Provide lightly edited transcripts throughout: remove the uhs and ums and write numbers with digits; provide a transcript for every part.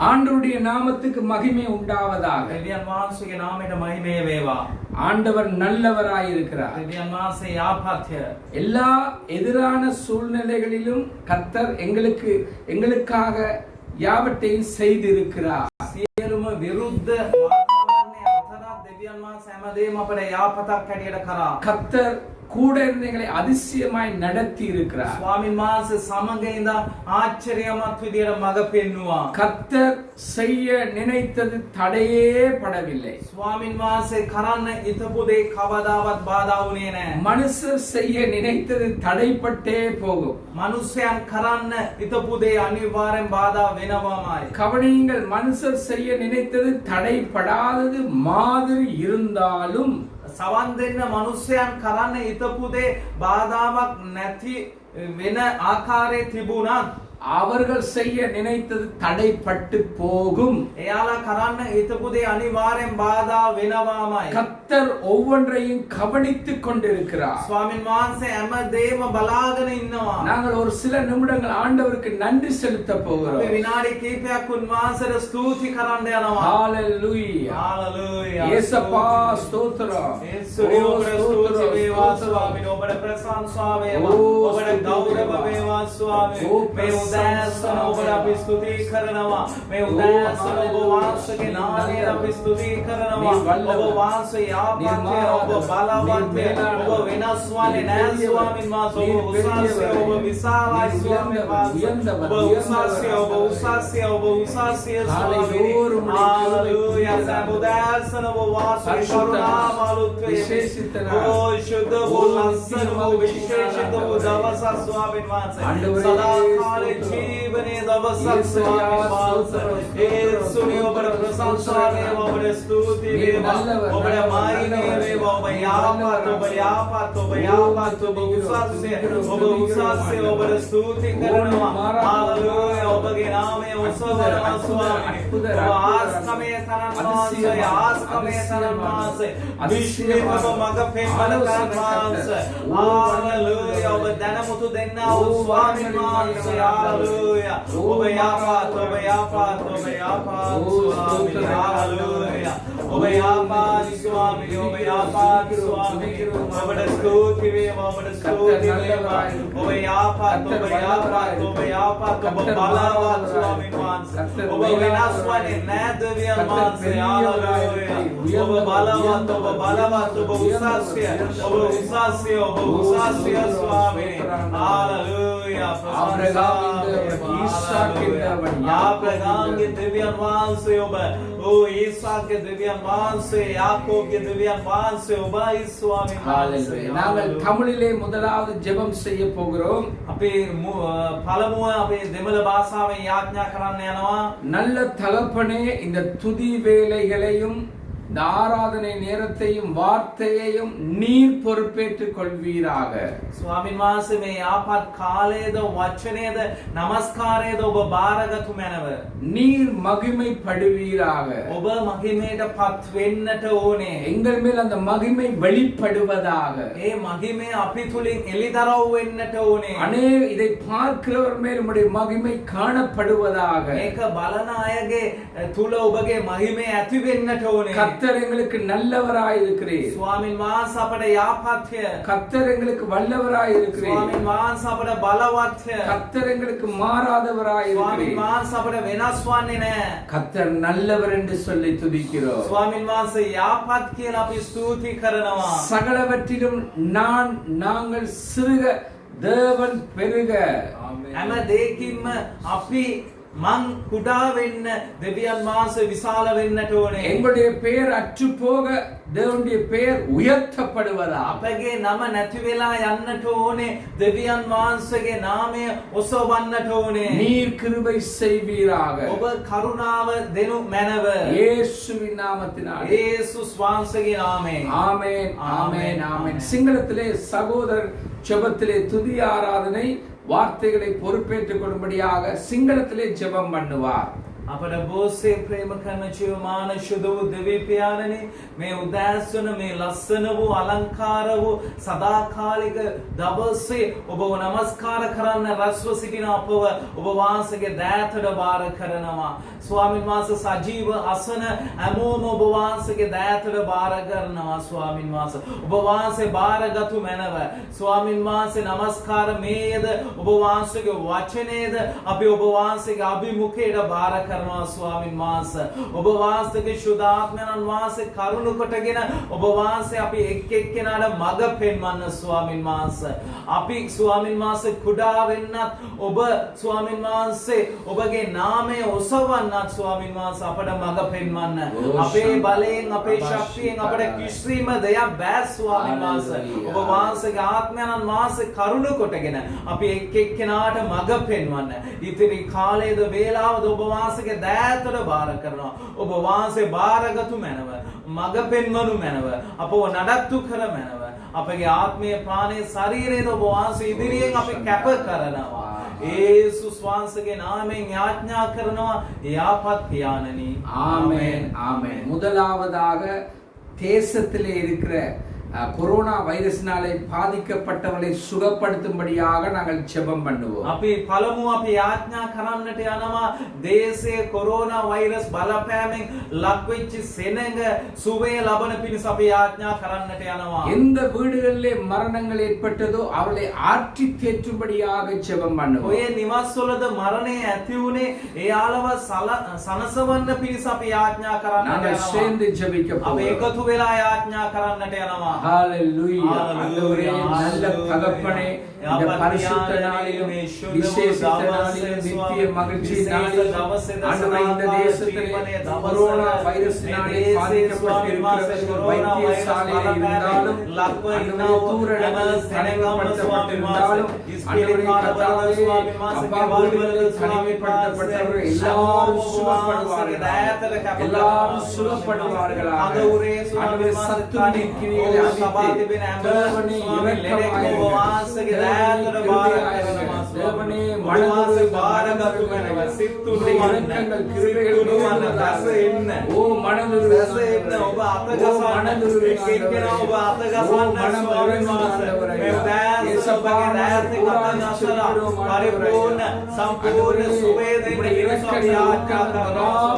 ஆண்டவருடைய நாமத்துக்கு மகிமை உண்டாவதாக. දෙවියන් වහන්සේගේ නාමයට මහිමය වේවා. ஆண்டவர் நல்லவராய் இருக்கிறார். දෙවියන් වහන්සේ යාපත්‍ය. எல்லா எதிரான சூழ்நிலைகளிலும் கர்த்தர் எங்களுக்காக யாவற்றையும் செய்திருக்கிறார். සියලුම විරුද්ධ වාතාවරණයේ අතරත් දෙවියන් වහන්සේ හැමදේම අපට යාපතක් හැටියට කරා. கர்த்தர் கூட இருந்து எங்களை அதிசயமாய் நடத்தி இருக்கிறார். ස්වාමීන් වහන්සේ සමග ඉඳ ආශ්චර්යමත් විදියට මඟ පෙන්වුවා. கர்த்தர் செய்ய நினைத்தது தடையே படவில்லை. ස්වාමීන් වහන්සේ කරන්න හිතපු දේ කවදාවත් බාධා වුණේ නැහැ. மனுஷர் செய்ய நினைத்தது தடைப்பட்டே போகும். මනුෂ්‍යයන් කරන්න හිතපු දේ අනිවාර්යෙන් බාධා වෙනවාමයි. கவனியுங்கள், மனுஷர் செய்ய நினைத்தது தடைப்படாதது மாதிரி இருந்தாலும் සවන් දෙන්න මනුෂ්‍යයන් කරන්න හිතපු දේ බාධාවක් නැති වෙන ආකාරයේ තිබුණත් அவர்கள் செய்ய நினைத்தது தடைப்பட்டு போகும். එයාලා කරන්න හිතපු දේ අනිවාර්යෙන් බාධා වෙනවාමයි. கர்த்தர் ஒவ்வொன்றையும் கவனித்துக் கொண்டிருக்கிறார். ස්වාමීන් වහන්සේ හැමදේම බලාගෙන ඉන්නවා. நாங்கள் ஒரு சில நிமிடங்கள் ஆண்டவருக்கு நன்றி செலுத்த போகிறோம். අපි විනාඩි කිහිපයක් උන්වහන්සේට ස්තුති කරන්න යනවා. ஹalleluya. හාලෙලූයා. இயேசப்பா ஸ்தோத்திரம். යේසුවේ ඔබට ස්තුති වේවා ස්වාමීන්. ඔබට ප්‍රශංසා වේවා. ඔබට ගෞරව වේවා ස්වාමීන්. මේ උදෑසන ඔබට අපි ස්තුති කරනවා. මේ උදෑසන ඔබ වහන්සේගේ නාමයෙන් අපි ස්තුති කරනවා. ඔබ වහන්සේ යාපත්‍ය, ඔබ බලවත්ය, ඔබ වෙනස් වන්නේ නැහැ ස්වාමීන් වහන්සේ. ඔබ උසස්ය, ඔබ විශාලයි ස්වාමීන් වහන්සේ. ඔබ උසස්ය, ඔබ උසස්ය, ඔබ උසස්ය ස්වාමීන්. හාලෙලූයා. සබුදාසන ඔබ වාසය කරුණාව අලුත්වේ ඔබ ශුද්ධ ඔබ ලස්සන ඔබ විශේෂිත ඔබ දවස ස්වාමීන් වහන්සේ. සදාකාලේ ජීවනයේ දවසක් ස්වාමීන් වහන්සේ. ඒසුනේ ඔබට ප්‍රශංසා වේවා, ඔබට ස්තුති වේවා, ඔබට මහිමය වේවා. ඔබ යාපත්, ඔබ යාපත්, ඔබ යාපත්, ඔබ උසස්ය, ඔබ උසස්ය, ඔබට ස්තුති කරනවා. හාලෙලූයා. ඔබගේ නාමය උසවනවා ස්වාමීන්. ඔබ ආස්කමේ තරම් වහන්සේ, ආස්කමේ තරම් වහන්සේ. විශ්වයේ ඔබ මඟ පෙන්වන තරම් වහන්සේ. හාලෙලූයා. ඔබ දැනමුතු දෙන්නා වූ ස්වාමීන් වහන්සේ. හාලෙලූයා. ඔබ යාපත්, ඔබ යාපත්, ඔබ යාපත් ස්වාමීන්. හාලෙලූයා. ඔබ යාපත් ස්වාමීන්, ඔබ යාපත් ස්වාමීන්. ඔබට ස්තුති වේවා, ඔබට ස්තුති වේවා. ඔබ යාපත්, ඔබ යාපත්, ඔබ යාපත්, ඔබ බලවත් ස්වාමීන් වහන්සේ. ඔබ වෙනස් වන්නේ නැහැ දෙවියන් වහන්සේ. හාලෙලූයා. ඔබ බලවත්, ඔබ බලවත්, ඔබ උසස්ය, ඔබ උසස්ය, ඔබ උසස්ය ස්වාමීන්. හාලෙලූයා. ආබ්‍රහාම්ගේ දෙවියන් වහන්සේ ඔබ. ஈசாக்கு දෙවියන් වහන්සේ, யாக்கோபுගේ දෙවියන් වහන්සේ ඔබයි ස්වාමීන් වහන්සේ. நாங்கள் தமிழிலே முதலாவது ஜெபம் செய்ய போகிறோம். අපි පළමුව අපේ දෙමළ භාෂාවෙන් යාඥා කරන්න යනවා. நல்ல தகப்பனே, இந்த துதி வேளைகளையும் இந்த ஆராதனை நேரத்தையும் வார்த்தையையும் நீர் பொறுப்பேற்றுக் கொள்வீராக. ස්වාමීන් වහන්සේ, මේ යාපත් කාලයේද වචනයේද නමස්කාරයේද ඔබ බාරගතු මැනව. நீர் மகிமைப்படுவீராக. ඔබ මහිමයට පත් වෙන්නට ඕනේ. எங்கள் மேல் அந்த மகிமை வெளிப்படுவதாக. ඒ මහිමය අපි තුලින් එළිදරව් වෙන්නට ඕනේ. இதை பார்க்கிறவர் மேல் உம்முடைய மகிமை காணப்படுவதாக. මේක බලන අයගේ තුල ඔබගේ මහිමය ඇති වෙන්නට ඕනේ. கர்த்தர் எங்களுக்கு நல்லவராய் இருக்கிறீர். ස්වාමීන් වහන්සේ අපට යාපත්ය. கர்த்தர் எங்களுக்கு வல்லவராய் இருக்கிறீர். ස්වාමීන් වහන්සේ අපට බලවත්ය. கர்த்தர் எங்களுக்கு மாறாதவராய் இருக்கிறீர். ස්වාමීන් වහන්සේ අපට වෙනස් වන්නේ නැහැ. கர்த்தர் நல்லவர் என்று சொல்லி துதிக்கிறோம். ස්වාමීන් වහන්සේ යාපත් කියලා අපි ස්තුති කරනවා. சகலவற்றிலும் நாங்கள் சிறுக தேவன் பெருக. හැම දෙයකින්ම අපි මං කුඩා වෙන්න, දෙවියන් වහන්සේ විශාල වෙන්නට ඕනේ. எங்களுடைய பெயர் அற்று போக தேவனுடைய பெயர் உயர்த்தப்படுவதா. අපගේ නම නැති වෙලා යන්නට ඕනේ. දෙවියන් වහන්සේගේ නාමය ඔසවන්නට ඕනේ. நீர் கிருபை செய்வீராக. ඔබ කරුණාව දෙනු මැනව. இயேசுவின் நாமத்தினாலே. යේසුස් වහන්සේගේ නාමයෙන්. ஆமென், ஆமென், ஆமென். சிங்களத்திலே சகோதரர் ஜெபத்திலே துதி ஆராதனை வார்த்தைகளை பொறுப்பேற்றுக் கொள்ளும்படியாக சிங்களத்திலே ஜெபம் பண்ணுவார். අපට බොහෝසේ ප්‍රේම කරන ජීවමාන සුදු දෙවි පියාණනි මේ උදෑසන මේ ලස්සන වූ අලංකාර වූ සදාකාලික දවසේ ඔබව නමස්කාර කරන්න රැස්ව සිටින අපව ඔබ වහන්සේගේ දෑතට බාර කරනවා ස්වාමීන් වහන්සේ සජීව අසන හැමෝම ඔබ වහන්සේගේ දෑතට බාර කරනවා ස්වාමීන් වහන්සේ ඔබ වහන්සේ බාරගත්ු මැනව ස්වාමීන් වහන්සේ නමස්කාර මේද ඔබ වහන්සේගේ වචනේද අපි ඔබ වහන්සේගේ අභිමුඛයට බාර කරනවා ස්වාමීන් වහන්සේ ඔබ වහන්සේගේ සුදාත්මයන් වහන්සේ කරුණ කොටගෙන ඔබ වහන්සේ අපි එක් එක්කෙනාට මඟ පෙන්වන්න ස්වාමීන් වහන්සේ අපි ස්වාමීන් වහන්සේ කුඩා වෙන්නත් ඔබ ස්වාමීන් වහන්සේ ඔබගේ නාමය ඔසවන්නත් ස්වාමීන් වහන්සේ අපට මඟ පෙන්වන්න අපේ බලයෙන් අපේ ශක්තියෙන් අපට කිසිම දෙයක් බෑ ස්වාමීන් වහන්සේ ඔබ වහන්සේගේ ආත්මයන් වහන්සේ කරුණ කොටගෙන අපි එක් එක්කෙනාට මඟ පෙන්වන්න ඉතිරි කාලයේද වේලාවද ඔබ වහන්සේගේ දෑතට බාර කරනවා ඔබ වහන්සේ බාරගත්ු මැනව මඟ පෙන්වනු මැනව අපව නඩත්තු කර මැනව අපගේ ආත්මීය ප්‍රාණයේ ශරීරයේද ඔබ වහන්සේ ඉදිරියෙන් අපි කැප කරනවා යේසුස් වහන්සේගේ නාමයෙන් යාඥා කරනවා යාපත් පියාණනි ஆமென் ஆமென் முதலாவதாக தேசத்திலே இருக்கிற கொரோனா வைரஸ்னாலே பாதிக்கப்பட்டவர்களை சுகப்படுத்தும்படியாக நாங்கள் ஜெபம் பண்ணுவோம். අපි පළමුව අපි යාඥා කරන්නට යනවා දේශයේ කොරෝනා වෛරස් බලපෑමෙන් ලක්වෙච්ච සෙනඟ සුවය ලබන පිණිස අපි යාඥා කරන්නට යනවා. எந்த வீடுகளிலே மரணங்கள் ஏற்பட்டதோ அவர்களை ஆற்றி தேற்றும்படியாக ஜெபம் பண்ணுவோம். ඔය නිවස්වලද මරණය ඇති වුණේ එයාලව සනසවන්න පිණිස අපි යාඥා කරන්නට நாங்கள் යනවා. சேர்ந்து ஜெபிக்க අපි போகிறோம். එකතු වෙලා යාඥා කරන්නට යනවා. ஹalleluya. ஆண்டவரே நல்ல தகப்பனே இந்த பரிசுத்த நாளிலும் விசேஷித்த நாளிலும் நித்திய மகிழ்ச்சி நாளிலும் ஆண்டவரே இந்த தேசத்திலே கொரோனா வைரஸினாலே பாதிக்கப்பட்டிருக்கிற வைத்தியசாலையில் இருந்தாலும் ஆண்டவரே தூரடங்கள் தடைப்படுத்தப்பட்டிருந்தாலும் ஆண்டவரே கர்த்தாவே அப்பா வீடுகளில் தனிமைப்படுத்தப்பட்டவர்கள் எல்லாரும் சுகப்படுவார்கள் எல்லாரும் சுகப்படுவார்களாக ஆண்டவரே சத்துணை கிரியைகளை அழித்து தேவனே இரக்கமாயிரு தேவனே மனதுரு பாரகத்து மேனவ சித்துரு இரக்கங்கள் கிருபைகள் ஓ மனதுரு ඔබ අතගසන්න එක්කෙනා ඔබ අතගසන්න ස්වාමීන් වහන්සේ මේ උදෑසනගේ දෑත් එක්ක අතගසලා පරිපූර්ණ සම්පූර්ණ සුවය දෙන්න ඉරක්කේ යාඥා කරනවා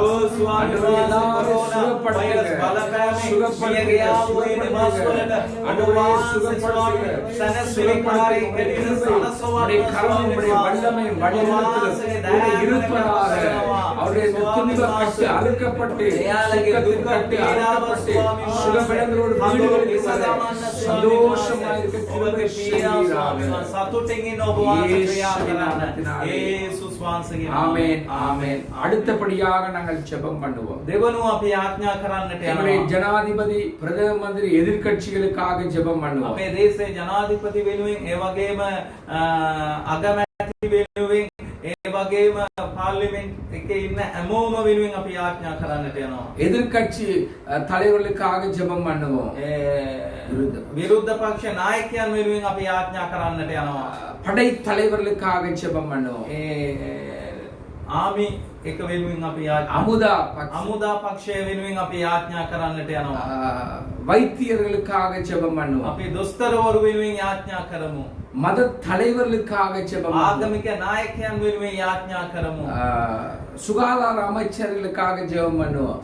ඕ ස්වාමීන් වහන්සේ කොරෝනා වෛරස් බලපෑමේ මියගියා වූ නිවාසවලට අනුවාස ස්වාමී සනසිලිකාරී කෙරෙන සනසවන්නේ கரமுடைய வல்லமை வடிவத்தில் இருப்பதாக அவருடைய துன்ப கட்டு அறுக்கப்பட்டு துக்கட்டு அறுக்கப்பட்டு சுகபலங்களோடு வீடுகளில் சந்தோஷமாக இருக்க සතුටින් ඉන්න ඔබ වහන්සේ ක්‍රියා කරන්න යේසුස් වහන්සේගේ ஆமென் ஆமென். அடுத்தபடியாக நாங்கள் ஜெபம் பண்ணுவோம். දෙවනුව අපි යාඥා කරන්නට எங்களுடைய යනවා. ஜனாதிபதி பிரதம மந்திரி எதிர்க்கட்சிகளுக்காக ஜெபம் பண்ணுவோம். අපේ දේශයේ ජනාධිපති වෙනුවෙන් ඒ වගේම අගමැති වෙනුවෙන් ඒ වගේම පාර්ලිමේන්තු එකේ ඉන්න හැමෝම වෙනුවෙන් අපි යාඥා කරන්නට යනවා. எதிர்க்கட்சி தலைவர்களுக்காக ஜெபம் பண்ணுவோம். විරුද්ධ පක්ෂ නායකයන් වෙනුවෙන් අපි යාඥා කරන්නට යනවා. படை தலைவர்களுக்காக ஜெபம் பண்ணுவோம். ආමි එක වෙනුවෙන් අපි அமுதா අමුදා පක්ෂය වෙනුවෙන් අපි යාඥා කරන්නට යනවා. வைத்தியர்களுக்காக ஜெபம் பண்ணுவோம். අපි දොස්තරවරු වෙනුවෙන් යාඥා කරමු. மத தலைவர்களுக்காக ஜெபம் பண்ணுவோம். ආගමික නායකයන් වෙනුවෙන් යාඥා කරමු. சுகாதார அமைச்சர்களுக்காக ஜெபம் பண்ணுவோம்.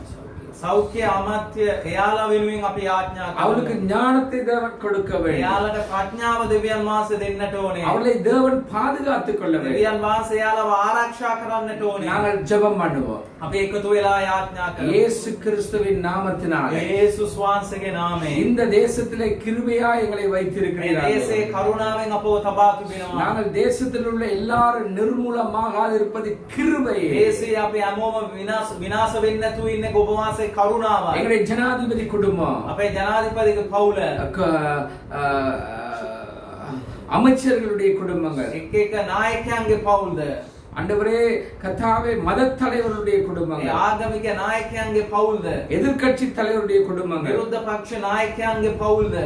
සෞඛ්‍ය අමාත්‍ය එයාලා වෙනුවෙන් අපි යාඥා කරමු. அவளுக்கு ஞானத்தை தேவன் கொடுக்க வேண்டும். එයාලට ප්‍රඥාව දෙවියන් වහන්සේ දෙන්නට ඕනේ. அவளை தேவன் பாதுகாத்துக் கொள்ள வேண்டும். දෙවියන් වහන්සේ එයාලව ආරක්ෂා කරන්නට ඕනේ. நாங்கள் ஜெபம் பண்ணுவோம். අපි එකතු වෙලා යාඥා කරමු. இயேசு கிறிஸ்துவின் நாமத்தினாலே යේසුස් වහන්සේගේ නාමයෙන් இந்த தேசத்திலே கிருபையா எங்களை මේ வைத்திருக்கிறீர்கள். දේශේ කරුණාවෙන් අපව තබා තිබෙනවා. நாங்கள் தேசத்தில் உள்ள எல்லாரும் நிர்மூலமாக இருப்பது கிருபையே. දේශේ අපි හැමෝම විනාශ වෙන්නේ නැතුව ඉන්නේ ඔබ වහන්සේ කරුණාවයි. எங்களுடைய ஜனாதிபதி குடும்பம் අපේ ජනාධිපතිගේ පවුල அமைச்சர்களுடைய குடும்பங்கள் එක් එක නායකයන්ගේ පවුල්ද ஆண்டவரே கர்த்தாவே மதத் தலைவருடைய குடும்பங்கள், ආගමික නායකයන්ගේ පවුල්ද, எதிர்க்கட்சி தலைவருடைய குடும்பங்கள், විරුද්ධ පක්ෂ නායකයන්ගේ පවුල්ද,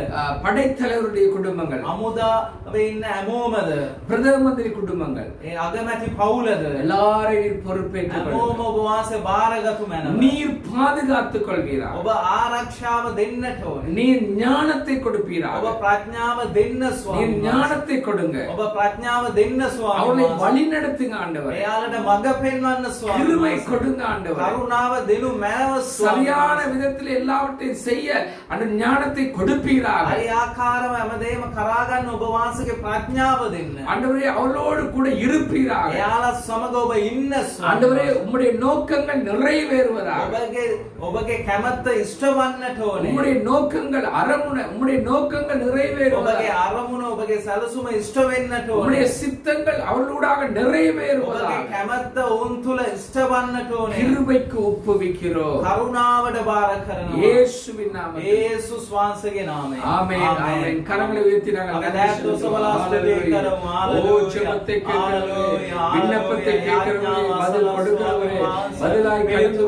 படைத்தலைவருடைய குடும்பங்கள், අමුදාවේ ඉන්න හැමෝමද, பிரதம மந்திரி குடும்பங்கள், ඒ අගමැති පවුලද, எல்லாரையும் பொறுப்பேற்றுக் හැමෝම ඔබ වාසේ බාරගතු මැනව. நீர் பாதுகாத்துக் கொள்வீரா, ඔබ ආරක්ෂාව දෙන්නට ඕනේ. நீர் ஞானத்தை கொடுப்பீரா, ඔබ ප්‍රඥාව දෙන්න நீர் ස්වාමී. ஞானத்தை கொடுங்க, ඔබ ප්‍රඥාව දෙන්න அவளை ස්වාමී. வழி நடத்துங்க ஆண்டவர், එයාලට මඟ පෙන්වන්න கிருபை ස්වාමී. கொடுங்க ஆண்டவர், කරුණාව දෙනු මැනව சரியான ස්වාමී. விதத்தில் எல்லாவற்றையும் செய்ய அந்த ஞானத்தை கொடுப்பீராக හරි ආකාරව හැමදේම කරා ගන්න ඔබ වාසගේ ප්‍රඥාව දෙන්න. ஆண்டவரே அவளோடு கூட இருப்பீராக එයාලා සමග ඔබ ඉන්න ஆண்டவரே ස්වාමී. உம்முடைய நோக்கங்கள் நிறைவேறுவதாக, ඔබගේ කැමැත්ත ඉෂ්ට වන්නට ඕනේ. உம்முடைய நோக்கங்கள் அரமுனை உம்முடைய நோக்கங்கள் ඔබගේ நிறைவேறுவதாக, අරමුණ ඔබගේ සැලසුම ඉෂ්ට වෙන්නට உம்முடைய ඕනේ. சித்தங்கள் அவர்களூடாக ඔබගේ நிறைவேறுவதாக කැමැත්ත ඔවුන් තුල ඉෂ්ට වන්නට ඕනේ. கிருபைக்கு ஒப்புவிக்கிறோம் කරුණාවට බාර කරනවා. இயேசுவின் நாமத்தில். යේසුස් වහන්සේගේ නාමයෙන්. ஆமென் ஆமென். கரங்களை உயர்த்தி நாங்கள் අපි நன்றி දැක්ක சொல்லுவோம். සබලා ස්තුති කරමු. ஓ ஹalleluya. ஜெபத்தை கேட்கிறவரே, ஹalleluya. விண்ணப்பத்தை கேட்கிறவரே, பதில் கொடுக்கிறவரே, பதிலாய் கடந்து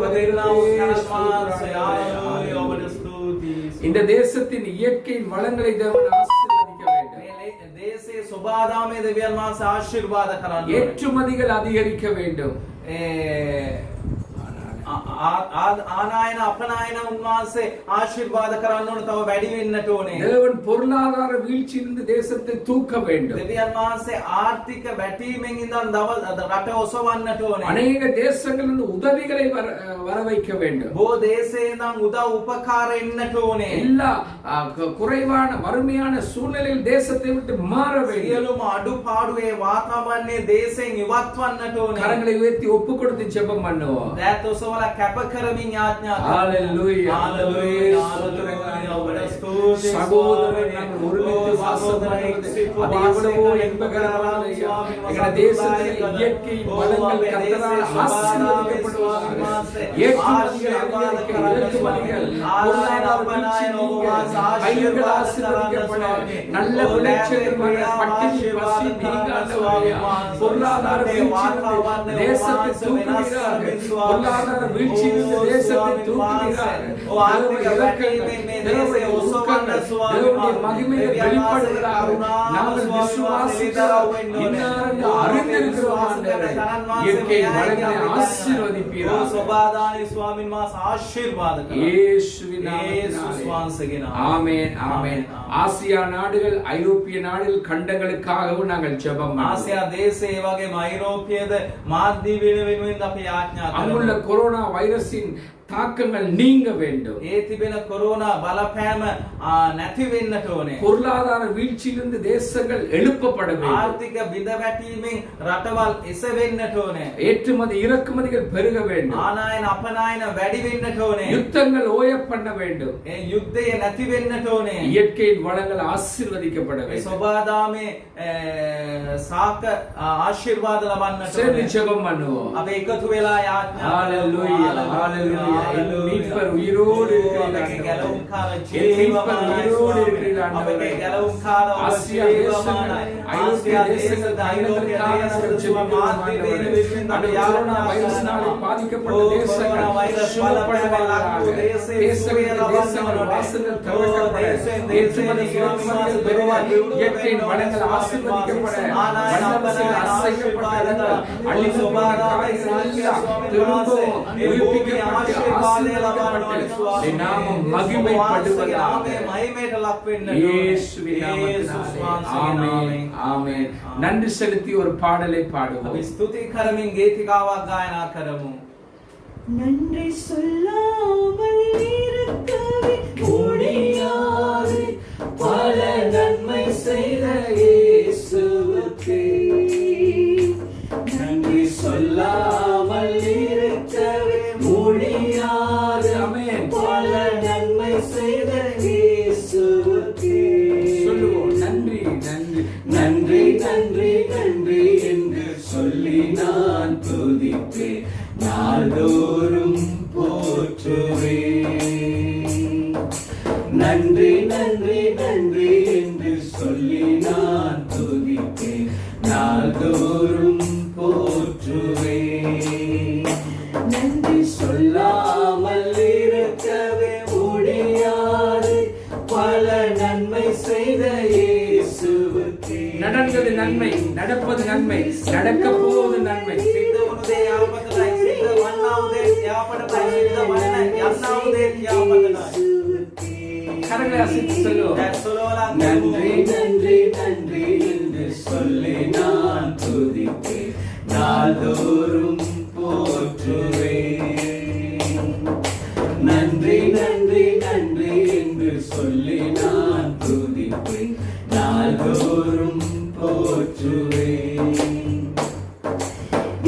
ஹalleluya. ඔබට ස්තුති. இந்த தேசத்தின் இயற்கை வளங்களை தேவன் ஆசீர்வதிக்க வேண்டும். මේ දේශයේ සෝබාදාමයේ දෙවියන් වහන්සේ ආශිර්වාද කරන්න. ஏற்றுமதிகள் அதிகரிக்க வேண்டும். ආනායන අපනායන උන්වහන්සේ ආශිර්වාද කරන්න ඕන, තව වැඩි වෙන්නට ඕනේ. தேவன் பொருளாதார வீழ்ச்சியிலிருந்து தேசத்தை தூக்க வேண்டும். දෙවියන් වහන්සේ ආර්ථික වැටීමෙන් ඉඳන් රට ඔසවන්නට ඕනේ. அநேக தேசங்களிலிருந்து உதவிகளை வர வைக்க வேண்டும். බොහෝ දේශේ ඉඳන් උදව් උපකාර එන්නට ඕනේ. எல்லா குறைவான வறுமையான சூழ்நிலையில் தேசத்தை விட்டு மாற வேண்டும். සියලුම අඩුපාඩුවේ වාතාවරණයේ දේශෙන් ඉවත් වන්නට ඕනේ. கரங்களை உயர்த்தி ஒப்பு கொடுத்து ஜெபம் பண்ணுவோம். දැත් ඔසවලා කැප කරමින් යාඥා කරමු. ஹalleluya ஹalleluya. சகோதரன் நாங்கள் ஒருமித்து வாசம் பண்ணுவது அது எவ்வளவோ இன்பகரமானது ஐயா. எங்கள் தேசத்தில் இயற்கை வளங்கள் கர்த்தரால் ஆசீர்வதிக்கப்படுவதாக. ஏற்றுமதிகள் அதிகரிக்க, இறக்குமதிகள், பொருளாதார வீழ்ச்சி நீங்க, பயிர்கள் ஆசீர்வதிக்கப்பட, நல்ல விளைச்சல் வர, பட்டினி பசி நீங்க ஆண்டவரே. பொருளாதார வீழ்ச்சி தேசத்தை தூக்குகிறார்கள். பொருளாதார வீழ்ச்சியிலிருந்து தேசத்தை தூக்குகிறார்கள். தேவனுடைய மகிமையை வெளிப்படுகிறார்கள். நாங்கள் விசுவாசிக்கிறோம், இன்னாருக்கு அறிந்திருக்கிறோம் ஆண்டவரே. இயற்கை வளங்களை ஆசீர்வதிப்பீராக. සෝබාදානි ස්වාමීන් වහන්සේ ආශිර්වාද කරනවා. இயேசுவின் යේසුස් நாமத்தினாலே. වහන්සේගේ නාමයෙන්. ஆமென் ஆமென். ஆசியா நாடுகள், ஐரோப்பிய நாடுகள், கண்டங்களுக்காகவும் நாங்கள் ஜெபம் பண்ணுவோம். ආසියා දේශේ ඒ වගේම අයිරෝපියද මාධ්‍ය වෙනුවෙන් අපි යාඥා அங்குள்ள කරනවා. கொரோனா வைரஸின் தாக்கங்கள் நீங்க வேண்டும். ඒ තිබෙන කොරෝනා බලපෑම නැති වෙන්නට ඕනේ. பொருளாதார வீழ்ச்சியிலிருந்து தேசங்கள் எழுப்பப்பட வேண்டும். ආර්ථික බිඳ වැටීමෙන් රටවල් එසවෙන්නට ඕනේ. ஏற்றுமதி இறக்குமதிகள் பெருக வேண்டும். ආනායන අපනායන වැඩි වෙන්නට ඕනේ. யுத்தங்கள் ஓய பண்ண வேண்டும். ඒ යුද්ධය නැති වෙන්නට ඕනේ. இயற்கையின் வளங்கள் ஆசீர்வதிக்கப்பட මේ வேண்டும். සෝබාදාමේ සාක ආශිර්වාද ලබන්නට சேர்ந்து ඕනේ. ஜெபம் பண்ணுவோம். අපි එකතු වෙලා යාඥා ஹalleluya ஹalleluya. என் மீட்பர் உயிரோடு இருக்கிறார். என் மீட்பர் உயிரோடு இருக்கிறார் ஆண்டவரே. ஆசியா தேசங்கள், ஐரோப்பிய தேசங்கள், கண்டங்களுக்காக நாங்கள் ஜெபிக்கிறோம் ஆண்டவரே. அந்த கொரோனா வைரஸினால் பாதிக்கப்பட்ட தேசங்கள் சுகப்படுவதாக. தேசங்கள் வாசல்கள் திறக்கப்பட, ஏற்றுமதி இறக்குமதிகள் பெருக, இயற்கையின் வளங்கள் ஆசீர்வதிக்கப்பட, வல்லரசுகள் அசைக்கப்பட்ட, அழிந்து போன காரியங்கள் எல்லாம் திரும்பவும் உயிர்ப்பிக்கப்பட்டு ஆசீர்வதிக்கப்பட்டு நாமம் மகிமைப்படுவதாக. இயேசுவின் நாமத்தினாலே. ஆமென் ஆமென். நன்றி செலுத்தி ஒரு பாடலை பாடுவோம். අපි ස්තුති කරමින් ගීතිකාවක් ගායනා කරමු. நன்றி சொல்லாமல் இருக்கவே முடியாது பல நன்மை செய்த இயேசுவுக்கே. நன்றி சொல்லாமல் இருக்கவே முடியாது ஆமென். பல நன்மை செய்த இயேசுவுக்கே. சொல்லுவோம். நன்றி நன்றி நன்றி நன்றி நன்றி என்று சொல்லி நான் துதிப்பேன், நாள்தோறும் போற்றுவேன். நன்றி நன்றி நன்றி என்று சொல்லி நான் துதிப்பேன், நாள்தோறும் போற்றுவேன். நன்மை, நடப்பது நன்மை, நடக்க போவது நன்மை. සිද්ධ වුණු දේ යහපතයි, සිද්ධ වන්නා දේ යහපතයි, සිද්ධ වන්න යන්නා දේ යහපතයි. கரங்களை அசைத்து சொல்லுவோம். நன்றி நன்றி நன்றி என்று சொல்லி நான் துதிப்பேன், நாள்தோறும் போற்றுவேன். நன்றி நன்றி நன்றி என்று சொல்லி நான் துதிப்பேன், நாள்தோறும் போற்றுவேன்.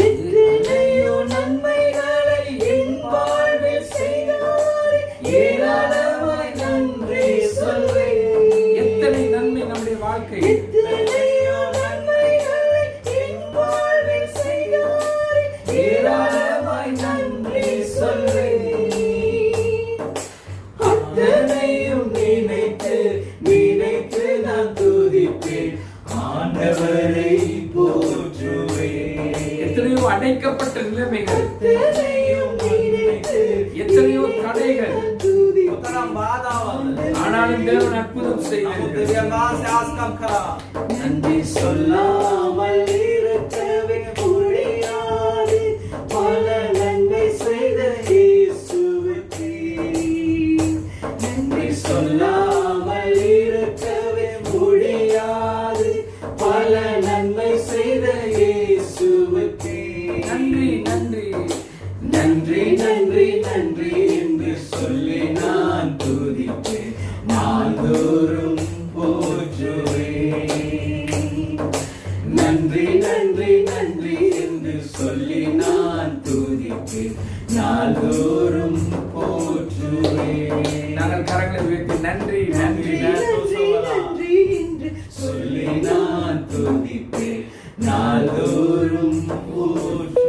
எத்தனையோ நன்மைகளை என் வாழ்வில் செய்தார், ஏராளமாய் நன்றி சொல்வேன். எத்தனை நன்மை நம்முடைய வாழ்க்கை, எத்தனையோ நன்மைகளை என் வாழ்வில் செய்தார், ஏராளமாய் நன்றி சொல்வேன். அத்தனையும் நினைத்து நினைத்து நான் துதிப்பேன், ஆண்டவரை போற்றுவேன். எத்தனையோ அடைக்கப்பட்ட நிலைமைகள், எத்தனையும் நினைத்து எத்தனையோ தடைகள், උතරම් බාධාවල් ஆனாலும் தேவன் அற்புதம் නමුත් செய்தார். දෙවියන් වහන්සේ ආස්කම් කරා. நன்றி சொல்லாமல் இருக்கவே முடியாது, பல நன்மை செய்த இயேசுவுக்கு. நன்றி சொல்லாமல் இருக்கவே முடியாது, பல நன்மை செய்த இயேசுவுக்கு. நன்றி நன்றி நன்றி நன்றி நன்றி என்று சொல்லி நான் துதிப்பேன், நாள்தோறும் போற்றுவேன். நன்றி நன்றி நன்றி என்று சொல்லி நான் துதிப்பேன், நாள்தோறும் போற்றுவேன். நாங்கள் கரங்களை உயர்த்தி நன்றி நன்றி நன்றி நன்றி என்று சொல்லி நான் துதிப்பேன், நாள்தோறும் போற்றுவேன்.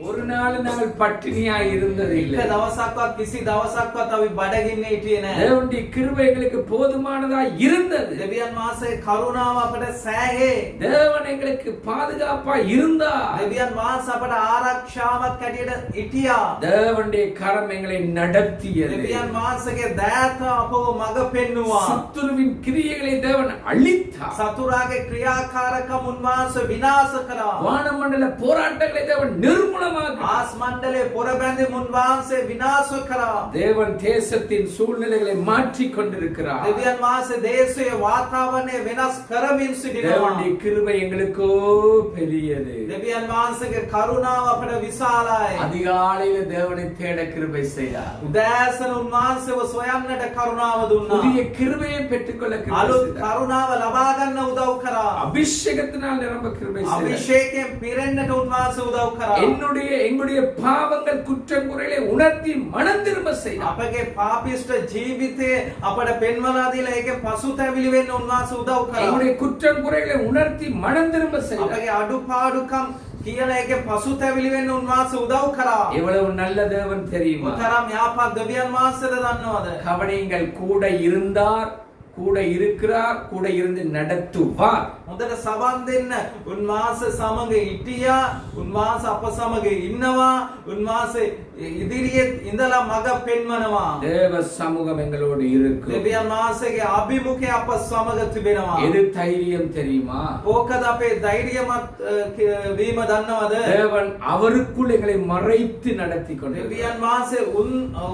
ஒரு நாள் நாங்கள் பட்டினியாய் இருந்தது එක இல்லை. දවසක්වත් කිසි දවසක්වත් අපි බඩගින්නේ හිටියේ නැහැ. தேவனுடைய கிருபை எங்களுக்கு போதுமானதாய் இருந்தது. දෙවියන් වහන්සේ කරුණාව අපට සෑහේ. தேவன் எங்களுக்கு பாதுகாப்பா இருந்தார். දෙවියන් වහන්සේ අපට ආරක්ෂාවක් හැටියට හිටියා. தேவனுடைய கரம் எங்களை நடத்தியது. දෙවියන් වහන්සේගේ දයාව අපව මඟ පෙන්නුවා. சத்துருவின் கிரியைகளை தேவன் அழித்தார். සතුරාගේ ක්‍රියාකාරකම් උන්වහන්සේ විනාශ කළා. வானமண்டல போராட்டங்களை தேவன் நிர்மூலமாக்கினார். ආස් මණ්ඩලයේ පොරබැඳි උන්වහන්සේ විනාශ කළා. தேவன் தேசத்தின் சூழ்நிலைகளை மாற்றிக் கொண்டிருக்கிறார். දෙවියන් වහන්සේ දේශයේ වාතාවරණය වෙනස් කරමින් සිටිනවා. தேவனுடைய கிருபை எங்களுக்கோ பெரியது. දෙවියන් වහන්සේගේ කරුණාව අපට විශාලයි. அதிகாலையில தேவனை தேட கிருபை செய்தார். උදෑසන උන්වහන්සේව සොයන්නට කරුණාව දුන්නා. புதிய கிருபையை பெற்றுக்கொள்ள கிருபை අලුත් செய்தார். කරුණාව ලබා ගන්න උදව් කරා. அபிஷேகத்தினால் நிரம்ப கிருபை செய்தார். අභිෂේකයෙන් පිරෙන්නට උන්වහන්සේ උදව් කරා. எங்களுடைய பாவங்கள் குற்றம் குறைகளை உணர்த்தி மனம் திரும்ப செய்தார். අපගේ පාපිෂ්ඨ ජීවිතයේ අපට පෙන්වලා දීලා ඒකේ පසුතැවිලි වෙන්න උන්වහන්සේ උදව් කරා. எங்களுடைய குற்றம் குறைகளை உணர்த்தி மனம் திரும்ப செய்தார். අපගේ අඩුපාඩුකම් කියලා ඒකේ පසුතැවිලි වෙන්න උන්වහන්සේ උදව් කරා. எவ்வளவு நல்ல தேவன் தெரியுமா? උතරම් යහපත් දෙවියන් වහන්සේද දන්නවද? கவனிங்கள், கூட இருந்தார், கூட இருக்கிறார், கூட இருந்து நடத்துவார். හොඳට සබන් දෙන්න. උන්වහන්සේ සමග හිටියා. උන්වහන්සේ අප සමග ඉන්නවා. උන්වහන්සේ ඉදිරියේ ඉඳලා මඟ පෙන්වනවා. தேவ சமூகம் எங்களோடு இருக்கும். දෙවියන් වහන්සේගේ අභිමුඛය අප සමග තිබෙනවා. எது தைரியம் தெரியுமா? ඕකද අපේ ධෛර්යමත් වීම දන්නවද? தேவன் அவருக்குள் எங்களை மறைத்து நடத்தி கொண்டிருக்கிறார். දෙවියන් වහන්සේ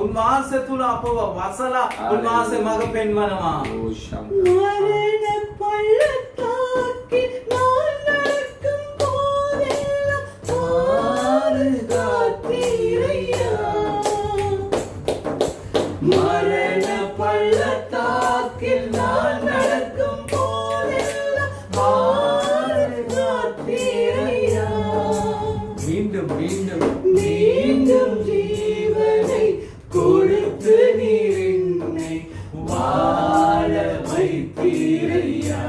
උන්වහන්සේ තුල අපව වසලා උන්වහන්සේ මඟ පෙන්වනවා. மரண பள்ளத்தாக்கில் நான் நடக்கும் போதெல்லாம் பாதுகாத்தீரையா. மரண பள்ளத்தாக்கில் நான் நடக்கும் போதெல்லாம் பாதுகாத்தீரையா. மீண்டும் மீண்டும் மீண்டும் ஜீவனை கொடுத்து நீர் என்னை வாழ வைத்தீரையா.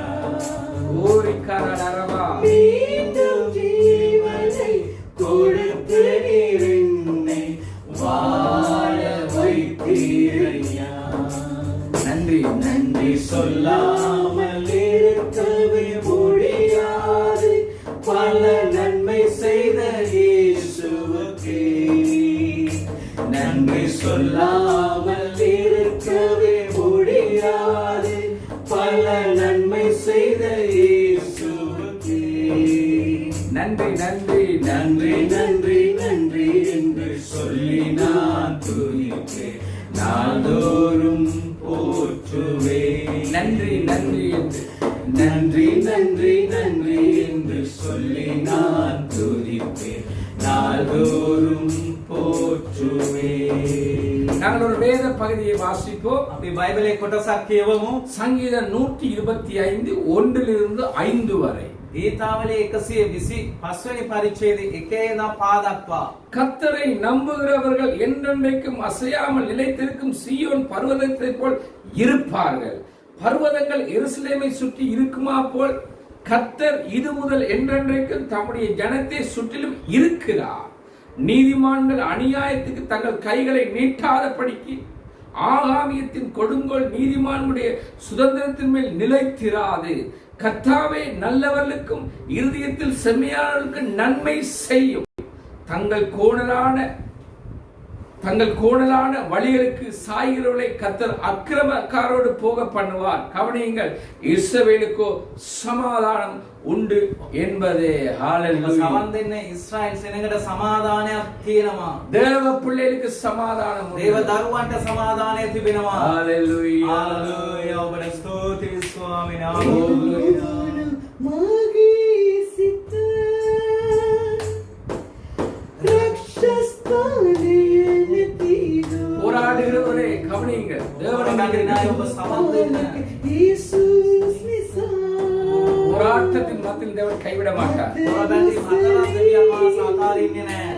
ஓரிக்காரரவா மீண்டும் ஜீவனை கொடுத்து நீர் என்னை வாழ வைத்தீரையா. நன்றி நன்றி சொல்லாமல் இருக்கவே முடியாது, பல நன்மை செய்த இயேசுவுக்கு. நன்றி சொல்லாமல் இருக்கவே முடியாது, பல நன்மை செய்த இயேசு நன்றி நன்றி நன்றி என்று சொல்லி நான் துதிப்பேன், நாள்தோறும் போற்றுவேன். நன்றி நன்றி என்று நன்றி நன்றி நன்றி என்று சொல்லி நான் துதிப்பேன், நாள்தோறும் போற்றுவேன். நாங்கள் ஒரு வேத பகுதியை வாசிப்போம். අපි බයිබලයේ කොටසක් කියවමු. சங்கீதம் 125 1 5 வரை. ගීතාවලියේ 125 වෙනි පරිච්ඡේදයේ 1 ඉඳන් 5 දක්වා. கர்த்தரை நம்புகிறவர்கள் என்றென்றைக்கும் அசையாமல் நிலைத்திருக்கும் சீயோன் பர்வதத்தைப் போல் இருப்பார்கள். பர்வதங்கள் எருசலேமை சுற்றி இருக்குமா போல் கர்த்தர் இது முதல் என்றென்றைக்கும் தம்முடைய ஜனத்தை சுற்றிலும் இருக்கிறார். நீதிமான்கள் அநியாயத்துக்கு தங்கள் கைகளை நீட்டாதபடிக்கு ஆகாமியத்தின் கொடுங்கோல் நீதிமான்களுடைய சுதந்திரத்தின் மேல் நிலைத்திராது. கர்த்தாவே நல்லவர்களுக்கும் இருதயத்தில் செம்மையானவர்களுக்கு நன்மை செய்யும். தங்கள் கோணலான வழிகளுக்கு சாய்கிறவர்களை கர்த்தர் அக்கிரமக்காரோடு போக பண்ணுவார். கவனியுங்கள், இஸ்ரவேலுக்கோ சமாதானம் உண்டு என்பதே. ஹalleluya. සමන් දෙන්නේ ඊශ්‍රායෙල් සෙනඟට සමාදානයක් තියෙනවා. தேவ பிள்ளைகளுக்கு சமாதானம் உண்டு. දේව දරුවන්ට සමාදානය තිබෙනවා. ஹalleluya. හalleluya. ඔබට ස්තුතියි ස්වාමීනි. හalleluya. போராடுகிறவரே கவனியுங்கள், தேவனுடைய ඔබ සමන් දෙන්න. போராட்டத்தின் மத்தியில் தேவன் கைவிட மாட்டார். ඔබදී මතරම් දෙවියන් වහන්සේ අතාරින්නේ නැහැ.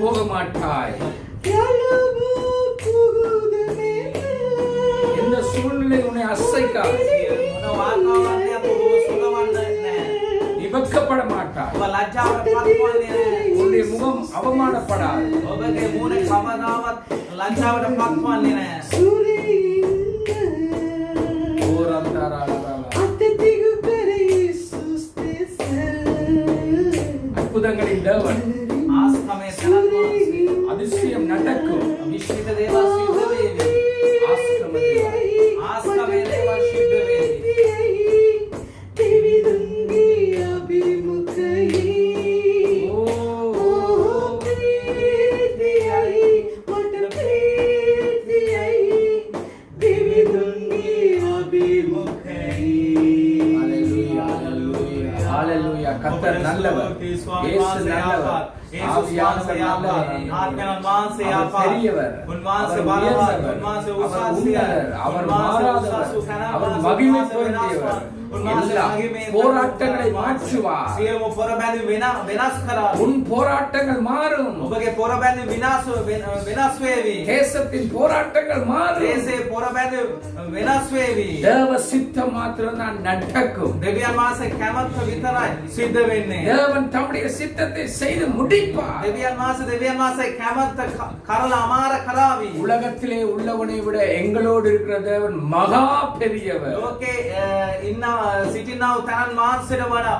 போக மாட்டாய். எந்த சூழ்நிலை உன்னை அசைக்காது. நீ வெட்கப்பட மாட்டாய். உன்னுடைய முகம் அவமானப்படாது. அற்புதங்களின் தேவன், அதிசயம் நடக்கும். சுவாமி வாசையாபார் இயேசு வாசையாபார் ஆத்மன் வாசையாபார் உன் வாசை பலவான் உன் வாசை உசாசியர் அவர் மாறாதவர் அவர் மகிமை பொருந்தியவர் போராட்டங்களை மாற்றுவார் සියලුම පොරබැඳි වෙනස් කරා உன் போராட்டங்கள் மாறும் ඔබගේ පොරබැඳි වෙනස් වේවි தேசத்தின் போராட்டங்கள் மாறும் දේශේ පොරබැඳි වෙනස් වේවි தேவ சித்தம் மாத்திரம் தான் நடக்கும் දෙවියන් වහන්සේ කැමැත්ත විතරයි සිද්ධ වෙන්නේ தேவன் தம்முடைய சித்தத்தை செய்து முடிப்பார் දෙවියන් වහන්සේ කැමැත්ත කරලා අමාර කරાવી உலகத்திலே உள்ளவனை விட எங்களோடு இருக்கிற தேவன் மகா பெரியவர் ලෝකේ ඉන්න සිටිනා තනන් වහන්සේට වඩා